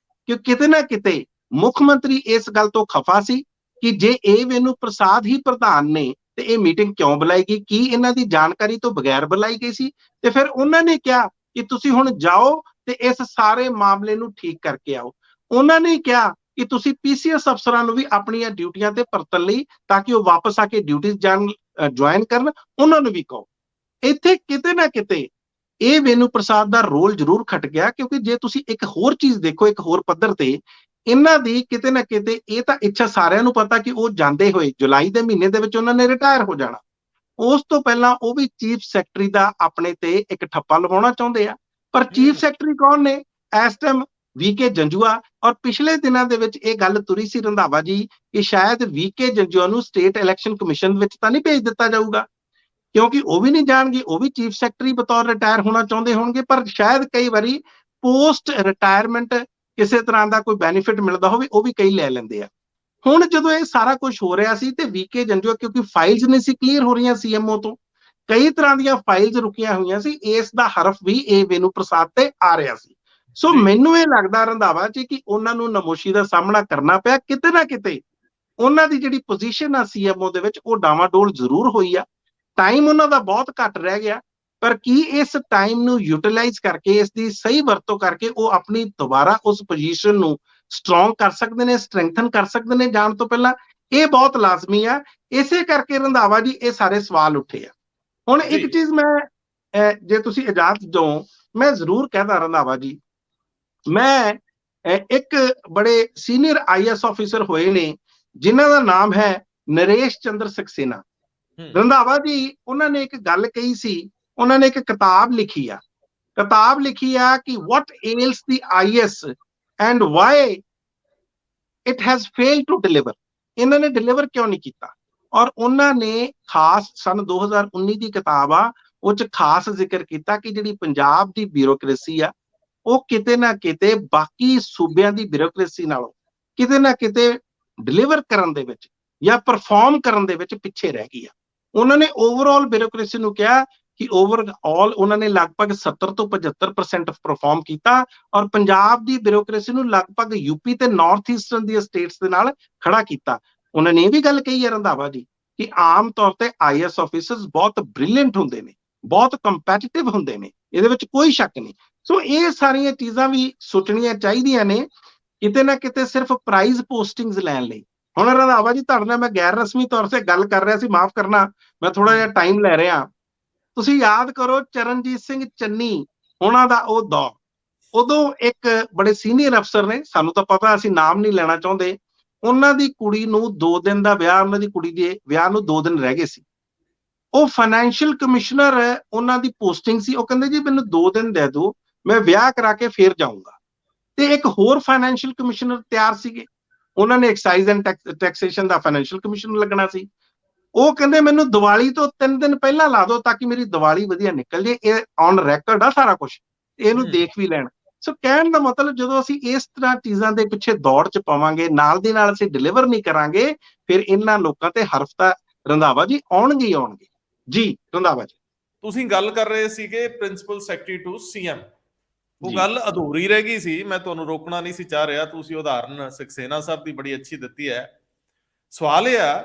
[SPEAKER 2] ਕਿ ਕਿਤੇ ਨਾ ਕਿਤੇ ਮੁੱਖ ਮੰਤਰੀ ਇਸ ਗੱਲ ਤੋਂ ਖਫਾ ਸੀ ਕਿ ਜੇ ਇਹ ਵੇਨੂ ਪ੍ਰਸਾਦ ਹੀ ਪ੍ਰਧਾਨ ਨੇ ਤੇ ਇਹ ਮੀਟਿੰਗ ਕਿਉਂ ਬੁਲਾਈ ਗਈ, ਕੀ ਇਹਨਾਂ ਦੀ ਜਾਣਕਾਰੀ ਤੋਂ ਬਗੈਰ ਬੁਲਾਈ ਗਈ ਸੀ। ਤੇ ਫਿਰ ਉਹਨਾਂ ਨੇ ਕਿਹਾ ਕਿ ਤੁਸੀਂ ਹੁਣ ਜਾਓ ਤੇ ਇਸ ਸਾਰੇ ਮਾਮਲੇ ਨੂੰ ਠੀਕ ਕਰਕੇ ਆਓ। ਉਹਨਾਂ ਨੇ ਕਿਹਾ ਕਿ ਤੁਸੀਂ PCS ਅਫਸਰਾਂ ਨੂੰ ਵੀ ਆਪਣੀਆਂ ਡਿਊਟੀਆਂ ਤੇ ਪਰਤਣ ਲਈ, ਤਾਂ ਕਿ ਉਹ ਵਾਪਸ ਆ ਕੇ ਡਿਊਟੀਆਂ ਜੁਆਇਨ ਕਰਨ, ਉਹਨਾਂ ਨੂੰ ਵੀ ਕਹੋ। ਇੱਥੇ ਕਿਤੇ ਨਾ ਕਿਤੇ ਇਹ ਵੇਨੂ ਪ੍ਰਸਾਦ ਦਾ ਰੋਲ ਜ਼ਰੂਰ ਖਟ ਗਿਆ, ਕਿਉਂਕਿ ਜੇ ਤੁਸੀਂ ਇੱਕ ਹੋਰ ਚੀਜ਼ ਦੇਖੋ, ਇੱਕ ਹੋਰ ਪੱਧਰ ਤੇ ਇਹਨਾਂ ਦੀ ਕਿਤੇ ਨਾ ਕਿਤੇ ਇਹ ਤਾਂ ਇੱਛਾ ਸਾਰਿਆਂ ਨੂੰ ਪਤਾ ਕਿ ਉਹ ਜਾਂਦੇ ਹੋਏ ਜੁਲਾਈ ਦੇ ਮਹੀਨੇ ਦੇ ਵਿੱਚ ਉਹਨਾਂ ਨੇ ਰਿਟਾਇਰ ਹੋ ਜਾਣਾ। ਉਸ ਤੋਂ ਪਹਿਲਾਂ ਉਹ ਵੀ ਚੀਫ ਸੈਕਟਰੀ ਦਾ ਆਪਣੇ ਤੇ ਇੱਕ ਠੱਪਾ ਲਵਾਉਣਾ ਚਾਹੁੰਦੇ ਆ। ਪਰ ਚੀਫ ਸੈਕਟਰੀ ਕੌਣ ਨੇ ਇਸ ਟਾਈਮ? VK ਜੰਜੂਆ। ਔਰ ਪਿਛਲੇ ਦਿਨਾਂ ਦੇ ਵਿੱਚ ਇਹ ਗੱਲ ਤੁਰੀ ਸੀ ਰੰਧਾਵਾ ਜੀ ਕਿ ਸ਼ਾਇਦ VK ਜੰਜੂਆ ਨੂੰ ਸਟੇਟ ਇਲੈਕਸ਼ਨ ਕਮਿਸ਼ਨ ਵਿੱਚ ਤਾਂ ਨਹੀਂ ਭੇਜ ਦਿੱਤਾ ਜਾਊਗਾ, ਕਿਉਂਕਿ ਉਹ ਵੀ ਨਹੀਂ ਜਾਣਗੇ, ਉਹ ਵੀ ਚੀਫ ਸੈਕਟਰੀ ਬਤੌਰ ਰਿਟਾਇਰ ਹੋਣਾ ਚਾਹੁੰਦੇ ਹੋਣਗੇ, ਪਰ ਸ਼ਾਇਦ ਕਈ ਵਾਰੀ ਪੋਸਟ ਰਿਟਾਇਰਮੈਂਟ ਕਿਸੇ ਤਰ੍ਹਾਂ ਦਾ ਕੋਈ ਬੈਨੀਫਿਟ ਮਿਲਦਾ ਹੋਵੇ, ਉਹ ਵੀ ਕਈ ਲੈ ਲੈਂਦੇ ਆ। ਹੁਣ ਜਦੋਂ ਇਹ ਸਾਰਾ ਕੁਝ ਹੋ ਰਿਹਾ ਸੀ ਤੇ VK ਜੰਜੂਆ, ਕਿਉਂਕਿ ਫਾਈਲਸ ਨਹੀਂ ਸੀ ਕਲੀਅਰ ਹੋ ਰਹੀਆਂ CMO ਤੋਂ, ਕਈ ਤਰ੍ਹਾਂ ਦੀਆਂ ਫਾਈਲਸ ਰੁਕੀਆਂ ਹੋਈਆਂ ਸੀ, ਇਸ ਦਾ ਹਰਫ ਵੀ ਇਹ ਵੇਨੂ ਪ੍ਰਸਾਦ ਤੇ ਆ ਰਿਹਾ ਸੀ। ਸੋ ਮੈਨੂੰ ਇਹ ਲੱਗਦਾ ਰੰਧਾਵਾ ਜੀ ਕਿ ਉਹਨਾਂ ਨੂੰ ਨਮੋਸ਼ੀ ਦਾ ਸਾਹਮਣਾ ਕਰਨਾ ਪਿਆ। ਕਿਤੇ ਨਾ ਕਿਤੇ ਉਹਨਾਂ ਦੀ ਜਿਹੜੀ ਪੋਜੀਸ਼ਨ ਆ CMO ਦੇ ਵਿੱਚ, ਉਹ ਡਾਵਾਡੋਲ ਜ਼ਰੂਰ ਹੋਈ ਆ। ਟਾਈਮ ਉਹਨਾਂ ਦਾ ਬਹੁਤ ਘੱਟ ਰਹਿ ਗਿਆ, ਪਰ ਕੀ ਇਸ ਟਾਈਮ ਨੂੰ ਯੂਟਿਲਾਈਜ਼ ਕਰਕੇ, ਇਸ ਦੀ ਸਹੀ ਵਰਤੋਂ ਕਰਕੇ ਉਹ ਆਪਣੀ ਦੁਬਾਰਾ ਉਸ ਪੋਜੀਸ਼ਨ ਨੂੰ ਸਟਰੋਂਗ ਕਰ ਸਕਦੇ ਨੇ, ਸਟਰੈਂਥਨ ਕਰ ਸਕਦੇ ਨੇ ਜਾਣ ਤੋਂ ਪਹਿਲਾਂ? ਇਹ ਬਹੁਤ ਲਾਜ਼ਮੀ ਆ। ਇਸੇ ਕਰਕੇ ਰੰਧਾਵਾ ਜੀ ਇਹ ਸਾਰੇ ਸਵਾਲ ਉੱਠੇ ਆ। ਹੁਣ ਇੱਕ ਚੀਜ਼ ਮੈਂ ਜੇ ਤੁਸੀਂ ਇਜਾਜ਼ਤ ਦਿਓ ਮੈਂ ਜ਼ਰੂਰ ਕਹਿਦਾ ਰੰਧਾਵਾ ਜੀ, ਮੈਂ ਇੱਕ ਬੜੇ ਸੀਨੀਅਰ IAS ਆਫੀਸਰ ਹੋਏ ਨੇ ਜਿਨ੍ਹਾਂ ਦਾ ਨਾਮ ਹੈ ਨਰੇਸ਼ ਚੰਦਰ ਸਕਸੇਨਾ। ਰੰਧਾਵਾ ਜੀ ਉਹਨਾਂ ਨੇ ਇੱਕ ਗੱਲ ਕਹੀ ਸੀ, ਉਹਨਾਂ ਨੇ ਇੱਕ ਕਿਤਾਬ ਲਿਖੀ ਆ ਕਿ what ails the IAS and why it has failed to deliver। ਇਹਨਾਂ ਨੇ ਡਿਲੀਵਰ ਕਿਉਂ ਨਹੀਂ ਕੀਤਾ? ਔਰ ਉਹਨਾਂ ਨੇ ਖਾਸ ਸਨ 2019 ਦੀ ਕਿਤਾਬ ਆ, ਉਹ ਚ ਖਾਸ ਜ਼ਿਕਰ ਕੀਤਾ ਕਿ ਜਿਹੜੀ ਪੰਜਾਬ ਦੀ ਬਿਊਰੋਕ੍ਰੇਸੀ ਆ ਉਹ ਕਿਤੇ ਨਾ ਕਿਤੇ ਬਾਕੀ ਸੂਬਿਆਂ ਦੀ ਬਿਊਰੋਕ੍ਰੇਸੀ ਨਾਲੋਂ ਕਿਤੇ ਨਾ ਕਿਤੇ ਡਿਲੀਵਰ ਕਰਨ ਦੇ ਵਿੱਚ ਜਾਂ ਪਰਫਾਰਮ ਕਰਨ ਦੇ ਵਿੱਚ ਪਿੱਛੇ ਰਹਿ ਗਈ ਆ। ਉਹਨਾਂ ਨੇ ਓਵਰਆਲ ਬਿਊਰੋਕ੍ਰੇਸੀ ਨੂੰ ਕਿਹਾ ਕਿ ਓਵਰਆਲ ਉਹਨਾਂ ਨੇ ਲਗਭਗ 70 ਤੋਂ 75% ਪਰਫਾਰਮ ਕੀਤਾ ਔਰ ਪੰਜਾਬ ਦੀ ਬਿਊਰੋਕ੍ਰੇਸੀ ਨੂੰ ਲਗਭਗ ਯੂਪੀ ਤੇ ਨਾਰਥ ਈਸਟਰਨ ਦੀਆਂ ਸਟੇਟਸ ਦੇ ਨਾਲ ਖੜਾ ਕੀਤਾ। ਉਹਨਾਂ ਨੇ ਇਹ ਵੀ ਗੱਲ ਕਹੀ ਹੈ ਰੰਧਾਵਾ ਜੀ ਕਿ ਆਮ ਤੌਰ ਤੇ IAS ਆਫੀਸਰਸ ਬਹੁਤ ਬ੍ਰਿਲੀਅੰਟ ਹੁੰਦੇ ਨੇ, ਬਹੁਤ ਕੰਪੈਟੀਟਿਵ ਹੁੰਦੇ ਨੇ, ਇਹਦੇ ਵਿੱਚ ਕੋਈ ਸ਼ੱਕ ਨਹੀਂ। ਸੋ ਇਹ ਸਾਰੀਆਂ ਚੀਜ਼ਾਂ ਵੀ ਸੋਚਣੀਆਂ ਚਾਹੀਦੀਆਂ ਨੇ ਕਿਤੇ ਨਾ ਕਿਤੇ ਸਿਰਫ ਪ੍ਰਾਈਜ਼ ਪੋਸਟਿੰਗਸ ਲੈਣ ਲਈ। ਹੁਣ ਰੰਧਾਵਾ ਜੀ ਤੁਹਾਡੇ ਨਾਲ ਮੈਂ ਗੈਰ ਰਸਮੀ ਤੌਰ ਤੇ ਗੱਲ ਕਰ ਰਿਹਾ ਸੀ, ਮਾਫ ਕਰਨਾ ਮੈਂ ਥੋੜਾ ਜਿਹਾ ਟਾਈਮ ਲੈ ਰਿਹਾ। ਤੁਸੀਂ ਯਾਦ ਕਰੋ ਚਰਨਜੀਤ ਸਿੰਘ ਚੰਨੀ ਉਹਨਾਂ ਦਾ ਉਹ ਦੌਰ, ਉਦੋਂ ਇੱਕ ਬੜੇ ਸੀਨੀਅਰ ਅਫਸਰ ਨੇ, ਸਾਨੂੰ ਤਾਂ ਪਤਾ ਅਸੀਂ ਨਾਮ ਨਹੀਂ ਲੈਣਾ ਚਾਹੁੰਦੇ, ਉਹਨਾਂ ਦੀ ਕੁੜੀ ਨੂੰ 2 ਦਿਨ ਦਾ ਵਿਆਹ, ਉਹਨਾਂ ਦੀ ਕੁੜੀ ਦੇ ਵਿਆਹ ਨੂੰ 2 ਦਿਨ ਰਹਿ ਗਏ ਸੀ। ਉਹ ਫਾਈਨੈਂਸ਼ੀਅਲ ਕਮਿਸ਼ਨਰ ਉਹਨਾਂ ਦੀ ਪੋਸਟਿੰਗ ਸੀ, ਉਹ ਕਹਿੰਦੇ ਜੀ ਮੈਨੂੰ 2 ਦਿਨ ਦੇ ਦਿਓ ਮੈਂ ਵਿਆਹ ਕਰਾ ਕੇ ਫੇਰ ਜਾਊਂਗਾ। ਤੇ ਇੱਕ ਹੋਰ ਫਾਈਨੈਂਸ਼ੀਅਲ ਕਮਿਸ਼ਨਰ ਤਿਆਰ ਸੀਗੇ, ਉਹਨਾਂ ਨੇ excise and taxation the financial commissioner ਲੱਗਣਾ ਸੀ। ਉਹ ਕਹਿੰਦੇ ਮੈਨੂੰ ਦੀਵਾਲੀ ਤੋਂ 3 ਦਿਨ ਪਹਿਲਾਂ ਲਾ ਦਿਓ ਤਾਂ ਕਿ ਮੇਰੀ ਦੀਵਾਲੀ ਵਧੀਆ ਨਿਕਲ ਜੇ। ਇਹ ਔਨ ਰੈਕਰਡ ਆ ਸਾਰਾ ਕੁਝ, ਇਹਨੂੰ ਦੇਖ ਵੀ ਲੈਣ। ਸੋ ਕਹਿਣ ਦਾ ਮਤਲਬ ਜਦੋਂ ਅਸੀਂ ਇਸ ਤਰ੍ਹਾਂ ਚੀਜ਼ਾਂ ਦੇ ਪਿੱਛੇ ਦੌੜ ਚ ਪਾਵਾਂਗੇ, ਨਾਲ ਦੀ ਨਾਲ ਅਸੀਂ ਡਿਲੀਵਰ ਨਹੀਂ ਕਰਾਂਗੇ, ਫਿਰ ਇਹਨਾਂ ਲੋਕਾਂ ਤੇ ਹਰਫ ਤਾਂ ਰੰਧਾਵਾ ਜੀ ਆਉਣਗੇ ਹੀ ਆਉਣਗੇ। ਜੀ ਰੰਧਾਵਾ ਜੀ,
[SPEAKER 1] ਤੁਸੀਂ ਗੱਲ ਕਰ ਰਹੇ ਸੀਗੇ ਪ੍ਰਿੰਸੀਪਲ ਸੈਕਟਰੀ ਟੂ CM, ਉਹ ਗੱਲ ਅਧੂਰੀ ਰਹਿ ਗਈ ਸੀ, ਮੈਂ ਤੁਹਾਨੂੰ ਰੋਕਣਾ ਨਹੀਂ ਸੀ ਚਾਹ ਰਿਹਾ। ਤੁਸੀਂ ਉਦਾਹਰਨ ਸਕਸੇਨਾ ਸਾਹਿਬ ਦੀ ਬੜੀ ਅੱਛੀ ਦਿੱਤੀ ਹੈ। ਸਵਾਲ ਇਹ ਆ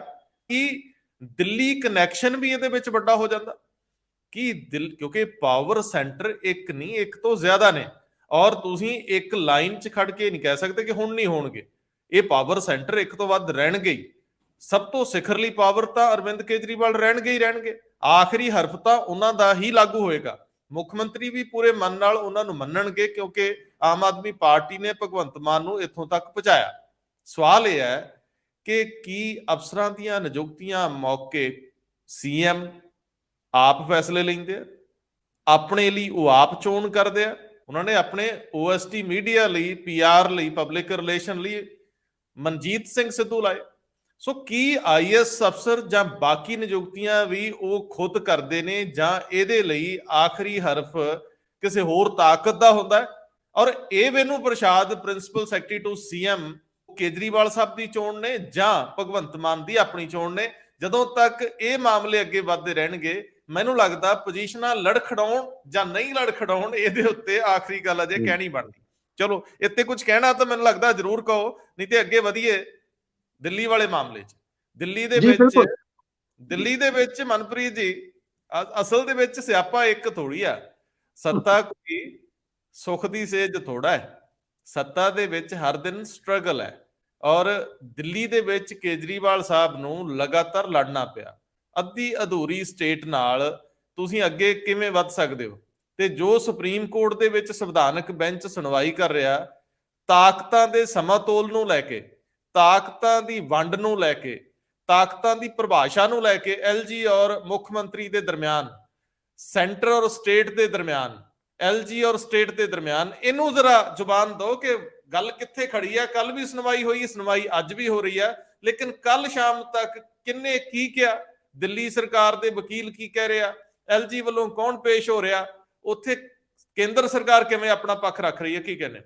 [SPEAKER 1] ਕਿ ਦਿੱਲੀ ਕਨੈਕਸ਼ਨ ਵੀ ਇਹਦੇ ਵਿੱਚ ਵੱਡਾ ਹੋ ਜਾਂਦਾ ਕਿ ਕਿਉਂਕਿ ਪਾਵਰ ਸੈਂਟਰ ਇੱਕ ਨਹੀਂ, ਇੱਕ ਤੋਂ ਜ਼ਿਆਦਾ ਨੇ, ਔਰ ਤੁਸੀਂ ਇੱਕ ਲਾਈਨ 'ਚ ਖੜ ਕੇ ਨਹੀਂ ਕਹਿ ਸਕਦੇ ਕਿ ਹੁਣ ਨਹੀਂ ਹੋਣਗੇ। ਇਹ ਪਾਵਰ ਸੈਂਟਰ ਇੱਕ ਤੋਂ ਵੱਧ ਰਹਿਣਗੇ ਹੀ। ਸਭ ਤੋਂ ਸਿਖਰਲੀ ਪਾਵਰ ਤਾਂ ਅਰਵਿੰਦ ਕੇਜਰੀਵਾਲ ਰਹਿਣਗੇ ਹੀ ਰਹਿਣਗੇ, ਆਖਰੀ ਹਰਫ ਤਾਂ ਉਹਨਾਂ ਦਾ ਹੀ ਲਾਗੂ ਹੋਏਗਾ। ਮੁੱਖ ਮੰਤਰੀ ਵੀ ਪੂਰੇ ਮਨ ਨਾਲ ਉਹਨਾਂ ਨੂੰ ਮੰਨਣਗੇ ਕਿਉਂਕਿ ਆਮ ਆਦਮੀ ਪਾਰਟੀ ਨੇ ਭਗਵੰਤ ਮਾਨ ਨੂੰ ਇੱਥੋਂ ਤੱਕ ਪਹੁੰਚਾਇਆ। ਸਵਾਲ ਇਹ ਹੈ ਕਿ ਕੀ ਅਫਸਰਾਂ ਦੀਆਂ ਨਿਯੁਕਤੀਆਂ ਮੌਕੇ CM ਆਪ ਫੈਸਲੇ ਲੈਂਦੇ ਆ, ਆਪਣੇ ਲਈ ਉਹ ਆਪ ਚੋਣ ਕਰਦੇ ਆ? ਉਹਨਾਂ ਨੇ ਆਪਣੇ OST ਮੀਡੀਆ ਲਈ, PR ਲਈ, ਪਬਲਿਕ ਰਿਲੇਸ਼ਨ ਲਈ ਮਨਜੀਤ ਸਿੰਘ ਸਿੱਧੂ ਲਾਏ। ਸੋ ਕੀ IAS ਅਫਸਰ ਜਾਂ ਬਾਕੀ ਨਿਯੁਕਤੀਆਂ ਵੀ ਉਹ ਖੁਦ ਕਰਦੇ ਨੇ ਜਾਂ ਇਹਦੇ ਲਈ ਆਖਰੀ ਹਰਫ ਕਿਸੇ ਹੋਰ ਤਾਕਤ ਦਾ ਹੁੰਦਾ ਹੈ? ਔਰ ਇਹ Venu Prasad principal secretary to CM Kejriwal sahib ਦੀ ਚੋਣ ਨੇ ਜਾਂ ਭਗਵੰਤ ਮਾਨ ਦੀ ਆਪਣੀ ਚੋਣ ਨੇ? ਜਦੋਂ ਤੱਕ ਇਹ ਮਾਮਲੇ ਅੱਗੇ ਵੱਧਦੇ ਰਹਿਣਗੇ ਮੈਨੂੰ ਲੱਗਦਾ ਪੋਜੀਸ਼ਨਾਂ ਲੜਖੜਾਉਣ ਜਾਂ ਨਹੀਂ ਲੜਖੜਾਉਣ ਇਹਦੇ ਉੱਤੇ ਆਖਰੀ ਗੱਲ ਅਜੇ ਕਹਿਣੀ ਬਣਦੀ। ਚਲੋ ਇੱਥੇ ਕੁਝ ਕਹਿਣਾ ਤਾਂ ਮੈਨੂੰ ਲੱਗਦਾ ਜ਼ਰੂਰ ਕਹੋ, ਨਹੀਂ ਤੇ ਅੱਗੇ ਵਧੀਏ ਦਿੱਲੀ ਵਾਲੇ ਮਾਮਲੇ 'ਚ। ਦਿੱਲੀ ਦੇ ਵਿੱਚ ਮਨਪ੍ਰੀਤ ਜੀ, ਅਸਲ ਦੇ ਵਿੱਚ ਸਿਆਪਾ ਇੱਕ ਥੋੜੀ ਆ, ਸੱਤਾ ਕੋਈ ਸੁੱਖ ਦੀ ਸੇਜ ਥੋੜਾ ਹੈ, ਸੱਤਾ ਦੇ ਵਿੱਚ ਹਰ ਦਿਨ ਸਟਰਗਲ ਹੈ। ਔਰ ਦਿੱਲੀ ਦੇ ਵਿੱਚ ਕੇਜਰੀਵਾਲ ਸਾਹਿਬ ਨੂੰ ਲਗਾਤਾਰ ਲੜਨਾ ਪਿਆ। ਅੱਧੀ ਅਧੂਰੀ ਸਟੇਟ ਨਾਲ ਤੁਸੀਂ ਅੱਗੇ ਕਿਵੇਂ ਵੱਧ ਸਕਦੇ ਹੋ? ਤੇ ਜੋ ਸੁਪਰੀਮ ਕੋਰਟ ਦੇ ਵਿੱਚ ਸੰਵਿਧਾਨਕ ਬੈਂਚ ਸੁਣਵਾਈ ਕਰ ਰਿਹਾ, ਤਾਕਤਾਂ ਦੇ ਸਮਤੋਲ ਨੂੰ ਲੈ ਕੇ, ਤਾਕਤਾਂ ਦੀ ਵੰਡ ਨੂੰ ਲੈ ਕੇ, ਤਾਕਤਾਂ ਦੀ ਪਰਿਭਾਸ਼ਾ ਨੂੰ ਲੈ ਕੇ, LG ਔਰ ਮੁੱਖ ਮੰਤਰੀ ਦੇ ਦਰਮਿਆਨ, ਸੈਂਟਰ ਔਰ ਸਟੇਟ ਦੇ ਦਰਮਿਆਨ, LG ਔਰ ਸਟੇਟ ਦੇ ਦਰਮਿਆਨ, ਇਹਨੂੰ ਜ਼ਰਾ ਜ਼ੁਬਾਨ ਦਿਓ ਕਿ ਗੱਲ ਕਿੱਥੇ ਖੜੀ ਹੈ। ਕੱਲ ਵੀ ਸੁਣਵਾਈ ਹੋਈ, ਸੁਣਵਾਈ ਅੱਜ ਵੀ ਹੋ ਰਹੀ ਹੈ, ਲੇਕਿਨ ਕੱਲ ਸ਼ਾਮ ਤੱਕ ਕਿੰਨੇ ਕੀ ਕਿਹਾ, ਦਿੱਲੀ ਸਰਕਾਰ ਦੇ ਵਕੀਲ ਕੀ ਕਹਿ ਰਿਹਾ, LG ਵੱਲੋਂ ਕੌਣ ਪੇਸ਼ ਹੋ ਰਿਹਾ, ਉੱਥੇ ਕੇਂਦਰ ਸਰਕਾਰ ਕਿਵੇਂ ਆਪਣਾ ਪੱਖ ਰੱਖ ਰਹੀ ਹੈ, ਕੀ ਕਹਿੰਦੇ?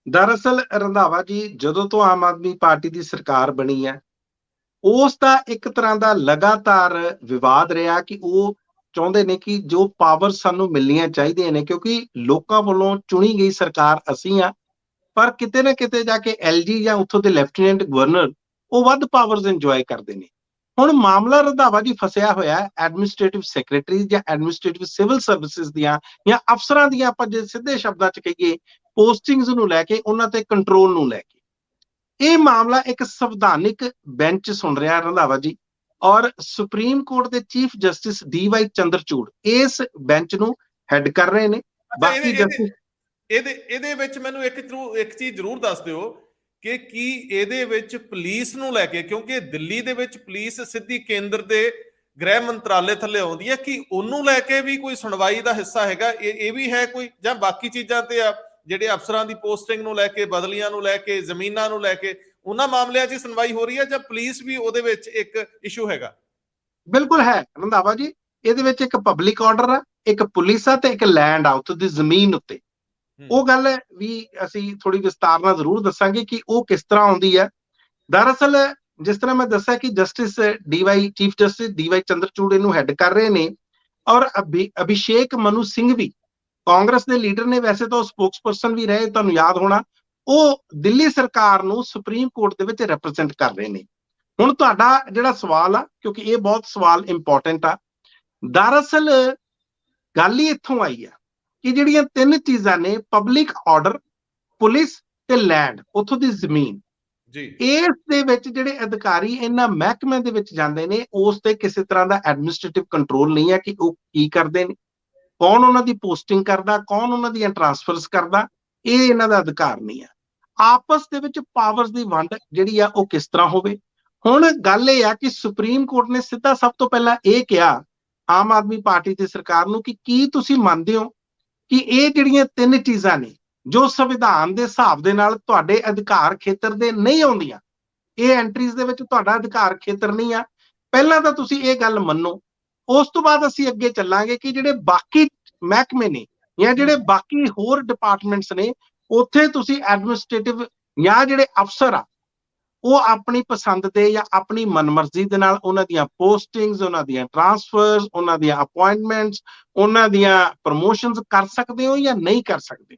[SPEAKER 2] ਦਰਅਸਲ ਰੰਧਾਵਾ ਜੀ, ਜਦੋਂ ਤੋਂ ਆਮ ਆਦਮੀ ਪਾਰਟੀ ਦੀ ਸਰਕਾਰ ਬਣੀ ਹੈ ਉਸ ਦਾ ਇੱਕ ਤਰ੍ਹਾਂ ਦਾ ਲਗਾਤਾਰ ਵਿਵਾਦ ਰਿਹਾ ਕਿ ਉਹ ਚਾਹੁੰਦੇ ਨੇ ਕਿ ਜੋ ਪਾਵਰ ਸਾਨੂੰ ਮਿਲਣੀਆਂ ਚਾਹੀਦੀਆਂ ਨੇ, ਕਿਉਂਕਿ ਲੋਕਾਂ ਵੱਲੋਂ ਚੁਣੀ ਗਈ ਸਰਕਾਰ ਅਸੀਂ ਆ, ਪਰ ਕਿਤੇ ਨਾ ਕਿਤੇ ਜਾ ਕੇ LG ਜਾਂ ਉੱਥੋਂ ਦੇ ਲੈਫਟੀਨੈਂਟ ਗਵਰਨਰ ਉਹ ਵੱਧ ਪਾਵਰਸ ਇੰਜੋਏ ਕਰਦੇ ਨੇ। ਹੁਣ ਮਾਮਲਾ ਰੰਧਾਵਾ ਜੀ ਫਸਿਆ ਹੋਇਆ ਐਡਮਿਨਿਸਟ੍ਰੇਟਿਵ ਸੈਕਟਰੀ ਜਾਂ ਐਡਮਿਨਿਸਟ੍ਰੇਟਿਵ ਸਿਵਲ ਸਰਵਿਸਿਜ਼ ਦੀਆਂ ਜਾਂ ਅਫਸਰਾਂ ਦੀਆਂ, ਆਪਾਂ ਜੇ ਸਿੱਧੇ ਸ਼ਬਦਾਂ 'ਚ ਕਹੀਏ ਪੋਸਟਿੰਗਸ ਨੂੰ ਲੈ ਕੇ, ਉਹਨਾਂ ਤੇ ਕੰਟਰੋਲ ਨੂੰ ਲੈ ਕੇ। ਇਹ ਮਾਮਲਾ ਇੱਕ ਸੰਵਿਧਾਨਿਕ ਬੈਂਚ ਸੁਣ ਰਿਹਾ ਰੰਧਾਵਾ ਜੀ, ਔਰ ਸੁਪਰੀਮ ਕੋਰਟ ਦੇ ਚੀਫ ਜਸਟਿਸ ਡੀ.ਵਾਈ. ਚੰਦਰਚੂੜ ਇਸ ਬੈਂਚ ਨੂੰ ਹੈਡ ਕਰ ਰਹੇ ਨੇ।
[SPEAKER 1] ਅੱਛਾ,
[SPEAKER 2] ਬਾਕੀ ਜਸਟਿਸ
[SPEAKER 1] ਇਹਦੇ ਵਿੱਚ ਮੈਨੂੰ ਇੱਕ ਚੀਜ਼ ਜ਼ਰੂਰ ਦੱਸ ਦਿਓ ਕਿ ਕੀ ਇਹਦੇ ਵਿੱਚ ਪੁਲਿਸ ਨੂੰ ਲੈ ਕੇ, ਕਿਉਂਕਿ ਦਿੱਲੀ ਦੇ ਵਿੱਚ ਪੁਲਿਸ ਸਿੱਧੀ ਕੇਂਦਰ ਦੇ ਗ੍ਰਹਿ ਮੰਤਰਾਲੇ ਥੱਲੇ ਆਉਂਦੀ ਹੈ, ਕਿ ਉਹਨੂੰ ਲੈ ਕੇ ਵੀ ਕੋਈ ਸੁਣਵਾਈ ਦਾ ਹਿੱਸਾ ਹੈਗਾ? ਇਹ ਵੀ ਹੈ ਕੋਈ, ਜਾਂ ਬਾਕੀ ਚੀਜ਼ਾਂ ਤੇ ਆ ਜਿਹੜੇ ਅਫਸਰਾਂ ਦੀ ਪੋਸਟਿੰਗ ਨੂੰ ਲੈ ਕੇ, ਬਦਲੀਆਂ ਨੂੰ ਲੈ ਕੇ, ਜ਼ਮੀਨਾਂ ਨੂੰ ਲੈ ਕੇ, ਉਹਨਾਂ ਮਾਮਲਿਆਂ 'ਚ ਸੁਣਵਾਈ ਹੋ ਰਹੀ ਹੈ, ਜਾਂ ਪੁਲਿਸ ਵੀ ਉਹਦੇ ਵਿੱਚ ਇੱਕ ਇਸ਼ੂ ਹੈਗਾ?
[SPEAKER 2] ਬਿਲਕੁਲ ਹੈ ਰੰਧਾਵਾ ਜੀ, ਇਹਦੇ ਵਿੱਚ ਇੱਕ ਪਬਲਿਕ ਆਰਡਰ ਆ, ਇੱਕ ਪੁਲਿਸ ਆ ਤੇ ਇੱਕ ਲੈਂਡ ਆ ਉੱਥੇ ਦੀ ਜ਼ਮੀਨ ਉੱਤੇ। ਉਹ ਗੱਲ ਵੀ ਅਸੀਂ ਥੋੜੀ ਵਿਸਤਾਰ ਨਾਲ ਜ਼ਰੂਰ ਦੱਸਾਂਗੇ ਕਿ ਉਹ ਕਿਸ ਤਰ੍ਹਾਂ ਆਉਂਦੀ ਹੈ। ਦਰਅਸਲ ਜਿਸ ਤਰ੍ਹਾਂ ਮੈਂ ਦੱਸਿਆ ਕਿ ਚੀਫ ਜਸਟਿਸ ਡੀ.ਵਾਈ. ਚੰਦਰਚੂੜ ਇਹਨੂੰ ਹੈਡ ਕਰ ਰਹੇ ਨੇ, ਔਰ ਅਭਿਸ਼ੇਕ ਮਨੂ ਸਿੰਘ ਵੀ ਕਾਂਗਰਸ ਦੇ ਲੀਡਰ ਨੇ, ਵੈਸੇ ਤਾਂ ਉਹ ਸਪੋਕਸਪਰਸਨ ਵੀ ਰਹੇ, ਤੁਹਾਨੂੰ ਯਾਦ ਹੋਣਾ, ਉਹ ਦਿੱਲੀ ਸਰਕਾਰ ਨੂੰ ਸੁਪਰੀਮ ਕੋਰਟ ਦੇ ਵਿੱਚ ਰਿਪਰੈਜ਼ੈਂਟ ਕਰ ਰਹੇ ਨੇ। ਹੁਣ ਤੁਹਾਡਾ ਜਿਹੜਾ ਸਵਾਲ ਆ, ਕਿਉਂਕਿ ਇਹ ਬਹੁਤ ਸਵਾਲ ਇੰਪੋਰਟੈਂਟ ਆ, ਦਰਅਸਲ ਗੱਲ ਹੀ ਇੱਥੋਂ ਆਈ ਆ ਕਿ ਜਿਹੜੀਆਂ ਤਿੰਨ ਚੀਜ਼ਾਂ ਨੇ, ਪਬਲਿਕ ਆਰਡਰ, ਪੁਲਿਸ ਤੇ ਲੈਂਡ, ਉੱਥੋਂ ਦੀ ਜ਼ਮੀਨ, ਇਸ ਦੇ ਵਿੱਚ ਜਿਹੜੇ ਅਧਿਕਾਰੀ ਇਹਨਾਂ ਮਹਿਕਮਿਆਂ ਦੇ ਵਿੱਚ ਜਾਂਦੇ ਨੇ, ਉਸ ਤੇ ਕਿਸੇ ਤਰ੍ਹਾਂ ਦਾ ਐਡਮਿਨਿਸਟ੍ਰੇਟਿਵ ਕੰਟਰੋਲ ਨਹੀਂ ਹੈ ਕਿ ਉਹ ਕੀ ਕਰਦੇ ਨੇ, ਕੌਣ ਉਹਨਾਂ ਦੀ ਪੋਸਟਿੰਗ ਕਰਦਾ, ਕੌਣ ਉਹਨਾਂ ਦੀਆਂ ਟ੍ਰਾਂਸਫਰਸ ਕਰਦਾ, ਇਹ ਇਹਨਾਂ ਦਾ ਅਧਿਕਾਰ ਨਹੀਂ ਹੈ। ਆਪਸ ਦੇ ਵਿੱਚ ਪਾਵਰਸ ਦੀ ਵੰਡ ਜਿਹੜੀ ਆ ਉਹ ਕਿਸ ਤਰ੍ਹਾਂ ਹੋਵੇ। ਹੁਣ ਗੱਲ ਇਹ ਆ ਕਿ ਸੁਪਰੀਮ ਕੋਰਟ ਨੇ ਸਿੱਧਾ ਸਭ ਤੋਂ ਪਹਿਲਾਂ ਇਹ ਕਿਹਾ ਆਮ ਆਦਮੀ ਪਾਰਟੀ ਦੀ ਸਰਕਾਰ ਨੂੰ ਕਿ ਕੀ ਤੁਸੀਂ ਮੰਨਦੇ ਹੋ ਕਿ ਇਹ ਜਿਹੜੀਆਂ ਤਿੰਨ ਚੀਜ਼ਾਂ ਨੇ ਜੋ ਸੰਵਿਧਾਨ ਦੇ ਹਿਸਾਬ ਦੇ ਨਾਲ ਤੁਹਾਡੇ ਅਧਿਕਾਰ ਖੇਤਰ ਦੇ ਨਹੀਂ ਆਉਂਦੀਆਂ, ਇਹ ਐਂਟਰੀਜ਼ ਦੇ ਵਿੱਚ ਤੁਹਾਡਾ ਅਧਿਕਾਰ ਖੇਤਰ ਨਹੀਂ ਆ, ਪਹਿਲਾਂ ਤਾਂ ਤੁਸੀਂ ਇਹ ਗੱਲ ਮੰਨੋ। ਉਸ ਤੋਂ ਬਾਅਦ ਅਸੀਂ ਅੱਗੇ ਚੱਲਾਂਗੇ ਕਿ ਜਿਹੜੇ ਬਾਕੀ ਮਹਿਕਮੇ ਨੇ ਜਾਂ ਜਿਹੜੇ ਬਾਕੀ ਹੋਰ ਡਿਪਾਰਟਮੈਂਟਸ ਨੇ, ਉੱਥੇ ਤੁਸੀਂ ਐਡਮਿਨਿਸਟ੍ਰੇਟਿਵ ਜਾਂ ਜਿਹੜੇ ਅਫਸਰ ਆ ਉਹ ਆਪਣੀ ਪਸੰਦ ਦੇ ਜਾਂ ਆਪਣੀ ਮਨਮਰਜ਼ੀ ਦੇ ਨਾਲ ਉਹਨਾਂ ਦੀਆਂ ਪੋਸਟਿੰਗਸ, ਉਹਨਾਂ ਦੀਆਂ ਟ੍ਰਾਂਸਫਰਸ, ਉਹਨਾਂ ਦੀਆਂ ਅਪਾਇੰਟਮੈਂਟਸ, ਉਹਨਾਂ ਦੀਆਂ ਪ੍ਰਮੋਸ਼ਨਸ ਕਰ ਸਕਦੇ ਹੋ ਜਾਂ ਨਹੀਂ ਕਰ ਸਕਦੇ।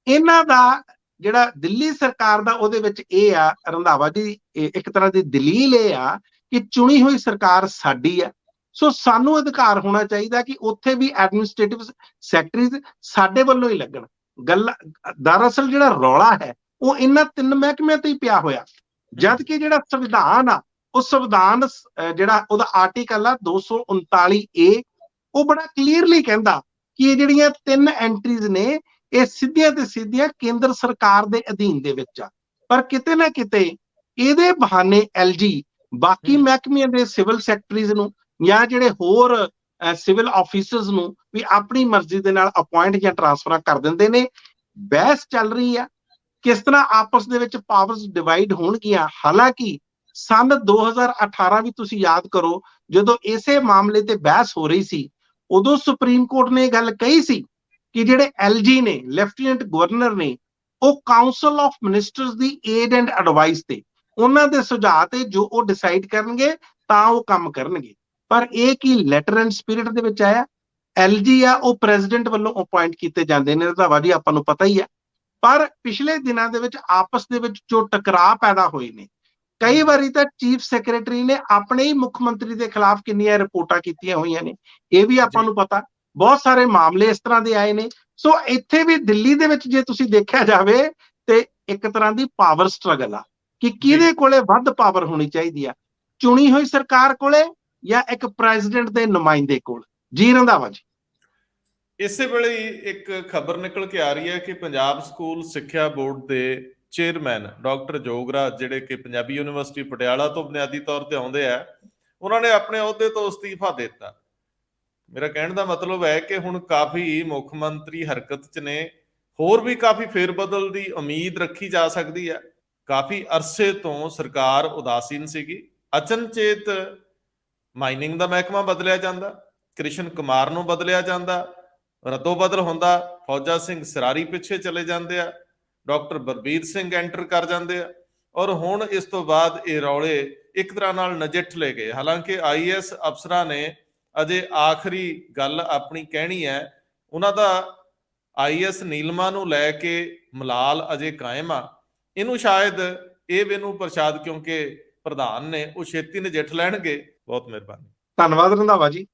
[SPEAKER 2] ਇਹਨਾਂ ਦਾ ਜਿਹੜਾ ਦਿੱਲੀ ਸਰਕਾਰ ਦਾ ਉਹਦੇ ਵਿੱਚ ਇਹ ਆ ਰੰਧਾਵਾ ਜੀ, ਇੱਕ ਤਰ੍ਹਾਂ ਦੀ ਦਲੀਲ ਇਹ ਆ ਕਿ ਚੁਣੀ ਹੋਈ ਸਰਕਾਰ ਸਾਡੀ ਆ, ਸੋ ਸਾਨੂੰ ਅਧਿਕਾਰ ਹੋਣਾ ਚਾਹੀਦਾ ਕਿ ਉੱਥੇ ਵੀ ਐਡਮਿਨਿਸਟ੍ਰੇਟਿਵ ਸੈਕਟਰੀਜ਼ ਸਾਡੇ ਵੱਲੋਂ ਹੀ ਲੱਗਣ। ਗੱਲ ਦਰਅਸਲ ਜਿਹੜਾ ਰੌਲਾ ਹੈ ਉਹ ਇਹਨਾਂ ਤਿੰਨ ਮਹਿਕਮਿਆਂ ਤੇ ਹੀ ਪਿਆ ਹੋਇਆ, ਜਦ ਕਿ ਜਿਹੜਾ ਸੰਵਿਧਾਨ ਆ, ਉਹ ਸੰਵਿਧਾਨ ਜਿਹੜਾ ਉਹਦਾ ਆਰਟੀਕਲ ਆ 239A, ਉਹ ਬੜਾ ਕਲੀਅਰਲੀ ਕਹਿੰਦਾ ਕਿ ਇਹ ਜਿਹੜੀਆਂ ਤਿੰਨ ਐਂਟਰੀਜ਼ ਨੇ ਇਹ ਸਿੱਧੀਆਂ ਤੇ ਸਿੱਧੀਆਂ ਕੇਂਦਰ ਸਰਕਾਰ ਦੇ ਅਧੀਨ ਦੇ ਵਿੱਚ ਆ। ਪਰ ਕਿਤੇ ਨਾ ਕਿਤੇ ਇਹਦੇ ਬਹਾਨੇ ਐਲਜੀ ਬਾਕੀ ਮਹਿਕਮਿਆਂ ਦੇ ਸਿਵਲ ਸੈਕਟਰੀਜ਼ ਨੂੰ ਜਾਂ ਜਿਹੜੇ ਹੋਰ ਸਿਵਲ ਆਫੀਸਰਸ ਨੂੰ ਵੀ ਆਪਣੀ ਮਰਜ਼ੀ ਦੇ ਨਾਲ ਅਪਾਇੰਟ ਜਾਂ ਟ੍ਰਾਂਸਫਰ ਕਰ ਦਿੰਦੇ ਨੇ। ਬਹਿਸ ਚੱਲ ਰਹੀ ਆ ਕਿਸ ਤਰ੍ਹਾਂ ਆਪਸ ਦੇ ਵਿੱਚ ਪਾਵਰਸ ਡਿਵਾਈਡ ਹੋਣਗੀਆਂ। ਹਾਲਾਂਕਿ ਸਨ 2018 ਵੀ ਤੁਸੀਂ ਯਾਦ ਕਰੋ, ਜਦੋਂ ਇਸੇ ਮਾਮਲੇ ਤੇ ਬਹਿਸ ਹੋ ਰਹੀ ਸੀ, ਉਦੋਂ ਸੁਪਰੀਮ ਕੋਰਟ ਨੇ ਇਹ ਗੱਲ ਕਹੀ ਸੀ ਕਿ ਜਿਹੜੇ ਐਲਜੀ ਨੇ, ਲੈਫਟੀਨੈਂਟ ਗਵਰਨਰ ਨੇ, ਉਹ council of ministers the aid and advice ਤੇ, ਉਹਨਾਂ ਦੇ ਸੁਝਾਅ ਤੇ ਜੋ ਉਹ ਡਿਸਾਈਡ ਕਰਨਗੇ ਤਾਂ ਉਹ ਕੰਮ ਕਰਨਗੇ। ਪਰ ਇਹ ਕੀ ਲੈਟਰ ਐਂਡ ਸਪਿਰਿਟ ਦੇ ਵਿੱਚ ਆਇਆ? ਐਲਜੀ ਆ ਉਹ ਪ੍ਰੈਜ਼ੀਡੈਂਟ ਵੱਲੋਂ ਅਪਾਇੰਟ ਕੀਤੇ ਜਾਂਦੇ ਨੇ, ਰੰਧਾਵਾ ਜੀ ਆਪਾਂ ਨੂੰ ਪਤਾ ਹੀ ਆ। ਪਰ ਪਿਛਲੇ ਦਿਨਾਂ ਦੇ ਵਿੱਚ ਆਪਸ ਦੇ ਵਿੱਚ ਜੋ ਟਕਰਾਅ ਪੈਦਾ ਹੋਏ ਨੇ, ਕਈ ਵਾਰੀ ਤਾਂ ਚੀਫ ਸੈਕਟਰੀ ਨੇ ਆਪਣੇ ਹੀ ਮੁੱਖ ਮੰਤਰੀ ਦੇ ਖਿਲਾਫ ਕਿੰਨੀਆਂ ਰਿਪੋਰਟਾਂ ਕੀਤੀਆਂ ਹੋਈਆਂ ਨੇ, ਇਹ ਵੀ ਆਪਾਂ ਨੂੰ ਪਤਾ। ਬਹੁਤ ਸਾਰੇ ਮਾਮਲੇ ਇਸ ਤਰ੍ਹਾਂ ਦੇ ਆਏ ਨੇ। ਸੋ ਇੱਥੇ ਵੀ ਦਿੱਲੀ ਦੇ ਵਿੱਚ ਜੇ ਤੁਸੀਂ ਦੇਖਿਆ ਜਾਵੇ ਤੇ ਇੱਕ ਤਰ੍ਹਾਂ ਦੀ ਪਾਵਰ ਸਟਰਗਲ ਆ ਕਿ ਕਿਹਦੇ ਕੋਲੇ ਵੱਧ ਪਾਵਰ ਹੋਣੀ ਚਾਹੀਦੀ ਆ, ਚੁਣੀ ਹੋਈ ਸਰਕਾਰ ਕੋਲੇ ਜਾਂ ਇੱਕ ਪ੍ਰੈਜ਼ੀਡੈਂਟ ਦੇ ਨੁਮਾਇੰਦੇ ਕੋਲ। ਜੀ ਰੰਧਾਵਾ ਜੀ,
[SPEAKER 1] ਇਸੇ ਵੇਲੇ ਇੱਕ ਖਬਰ ਨਿਕਲ ਕੇ ਆ ਰਹੀ ਹੈ ਕਿ ਪੰਜਾਬ ਸਕੂਲ ਸਿੱਖਿਆ ਬੋਰਡ ਦੇ ਚੇਅਰਮੈਨ ਡਾਕਟਰ ਜੋਗਰਾਜ, ਜਿਹੜੇ ਕਿ ਪੰਜਾਬੀ ਯੂਨੀਵਰਸਿਟੀ ਪਟਿਆਲਾ ਤੋਂ ਬੁਨਿਆਦੀ ਤੌਰ ਤੇ ਆਉਂਦੇ ਆ, ਉਹਨਾਂ ਨੇ ਆਪਣੇ ਅਹੁਦੇ ਤੋਂ ਅਸਤੀਫਾ ਦੇ ਦਿੱਤਾ। ਮੇਰਾ ਕਹਿਣ ਦਾ ਮਤਲਬ ਹੈ ਕਿ ਹੁਣ ਕਾਫੀ ਮੁੱਖ ਮੰਤਰੀ ਹਰਕਤ 'ਚ ਨੇ, ਹੋਰ ਵੀ ਕਾਫੀ ਫੇਰਬਦਲ ਦੀ ਉਮੀਦ ਰੱਖੀ ਜਾ ਸਕਦੀ ਹੈ। ਕਾਫੀ ਅਰਸੇ ਤੋਂ ਸਰਕਾਰ ਉਦਾਸੀਨ ਸੀਗੀ, ਅਚਨਚੇਤ ਮਾਈਨਿੰਗ ਦਾ ਮਹਿਕਮਾ ਬਦਲਿਆ ਜਾਂਦਾ, ਕ੍ਰਿਸ਼ਨ ਕੁਮਾਰ ਨੂੰ ਬਦਲਿਆ ਜਾਂਦਾ, ਰੱਦੋ ਬਦਲ ਹੁੰਦਾ, ਫੌਜਾ ਸਿੰਘ ਸਰਾਰੀ ਪਿੱਛੇ ਚਲੇ ਜਾਂਦੇ ਆ, ਡਾਕਟਰ ਬਲਬੀਰ ਸਿੰਘ ਐਂਟਰ ਕਰ ਜਾਂਦੇ ਆ, ਔਰ ਹੁਣ ਇਸ ਤੋਂ ਬਾਅਦ ਇਹ ਰੌਲੇ ਇੱਕ ਤਰ੍ਹਾਂ ਨਾਲ ਨਜਿੱਠ ਲਏ ਗਏ। ਹਾਲਾਂਕਿ ਆਈਐਸ ਅਫਸਰਾਂ ਨੇ ਅਜੇ ਆਖਰੀ ਗੱਲ ਆਪਣੀ ਕਹਿਣੀ ਹੈ। ਉਹਨਾਂ ਦਾ ਆਈਐਸ ਨੀਲਮਾ ਨੂੰ ਲੈ ਕੇ ਮਲਾਲ ਅਜੇ ਕਾਇਮ ਆ। ਇਹਨੂੰ ਸ਼ਾਇਦ ਇਹ ਵੇਨੂ ਪ੍ਰਸ਼ਾਦ, ਕਿਉਂਕਿ ਪ੍ਰਧਾਨ ਨੇ, ਉਹ ਛੇਤੀ ਨਜਿੱਠ ਲੈਣਗੇ। ਬਹੁਤ ਮਿਹਰਬਾਨੀ।
[SPEAKER 2] ਧੰਨਵਾਦ ਰੰਧਾਵਾ ਜੀ।